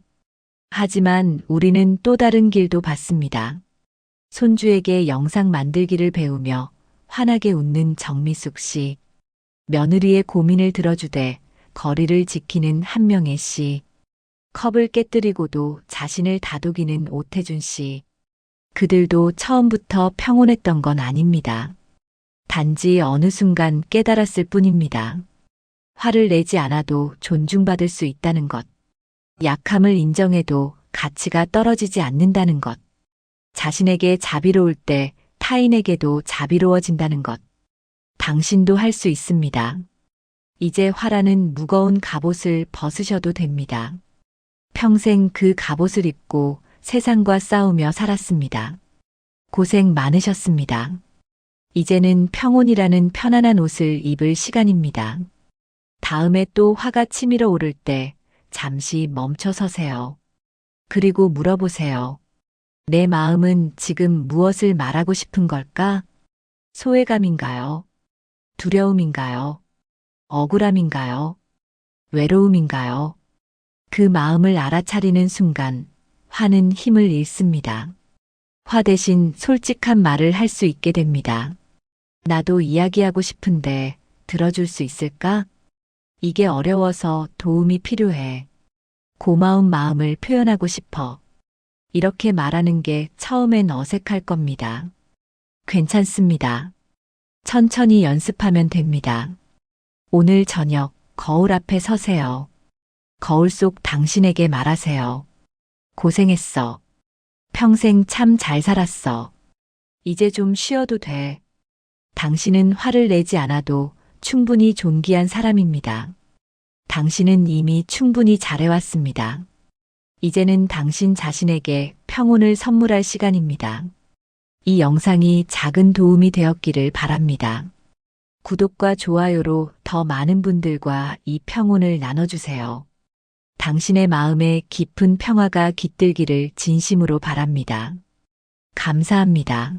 Speaker 1: 하지만 우리는 또 다른 길도 봤습니다. 손주에게 영상 만들기를 배우며 환하게 웃는 정미숙 씨, 며느리의 고민을 들어주되 거리를 지키는 한명애 씨, 컵을 깨뜨리고도 자신을 다독이는 오태준 씨. 그들도 처음부터 평온했던 건 아닙니다. 단지 어느 순간 깨달았을 뿐입니다. 화를 내지 않아도 존중받을 수 있다는 것. 약함을 인정해도 가치가 떨어지지 않는다는 것. 자신에게 자비로울 때 타인에게도 자비로워진다는 것. 당신도 할 수 있습니다. 이제 화라는 무거운 갑옷을 벗으셔도 됩니다. 평생 그 갑옷을 입고 세상과 싸우며 살았습니다. 고생 많으셨습니다. 이제는 평온이라는 편안한 옷을 입을 시간입니다. 다음에 또 화가 치밀어 오를 때 잠시 멈춰 서세요. 그리고 물어보세요. 내 마음은 지금 무엇을 말하고 싶은 걸까? 소외감인가요? 두려움인가요? 억울함인가요? 외로움인가요? 그 마음을 알아차리는 순간 화는 힘을 잃습니다. 화 대신 솔직한 말을 할 수 있게 됩니다. 나도 이야기하고 싶은데 들어줄 수 있을까? 이게 어려워서 도움이 필요해. 고마운 마음을 표현하고 싶어. 이렇게 말하는 게 처음엔 어색할 겁니다. 괜찮습니다. 천천히 연습하면 됩니다. 오늘 저녁 거울 앞에 서세요. 거울 속 당신에게 말하세요. 고생했어. 평생 참 잘 살았어. 이제 좀 쉬어도 돼. 당신은 화를 내지 않아도 충분히 존귀한 사람입니다. 당신은 이미 충분히 잘해왔습니다. 이제는 당신 자신에게 평온을 선물할 시간입니다. 이 영상이 작은 도움이 되었기를 바랍니다. 구독과 좋아요로 더 많은 분들과 이 평온을 나눠주세요. 당신의 마음에 깊은 평화가 깃들기를 진심으로 바랍니다. 감사합니다.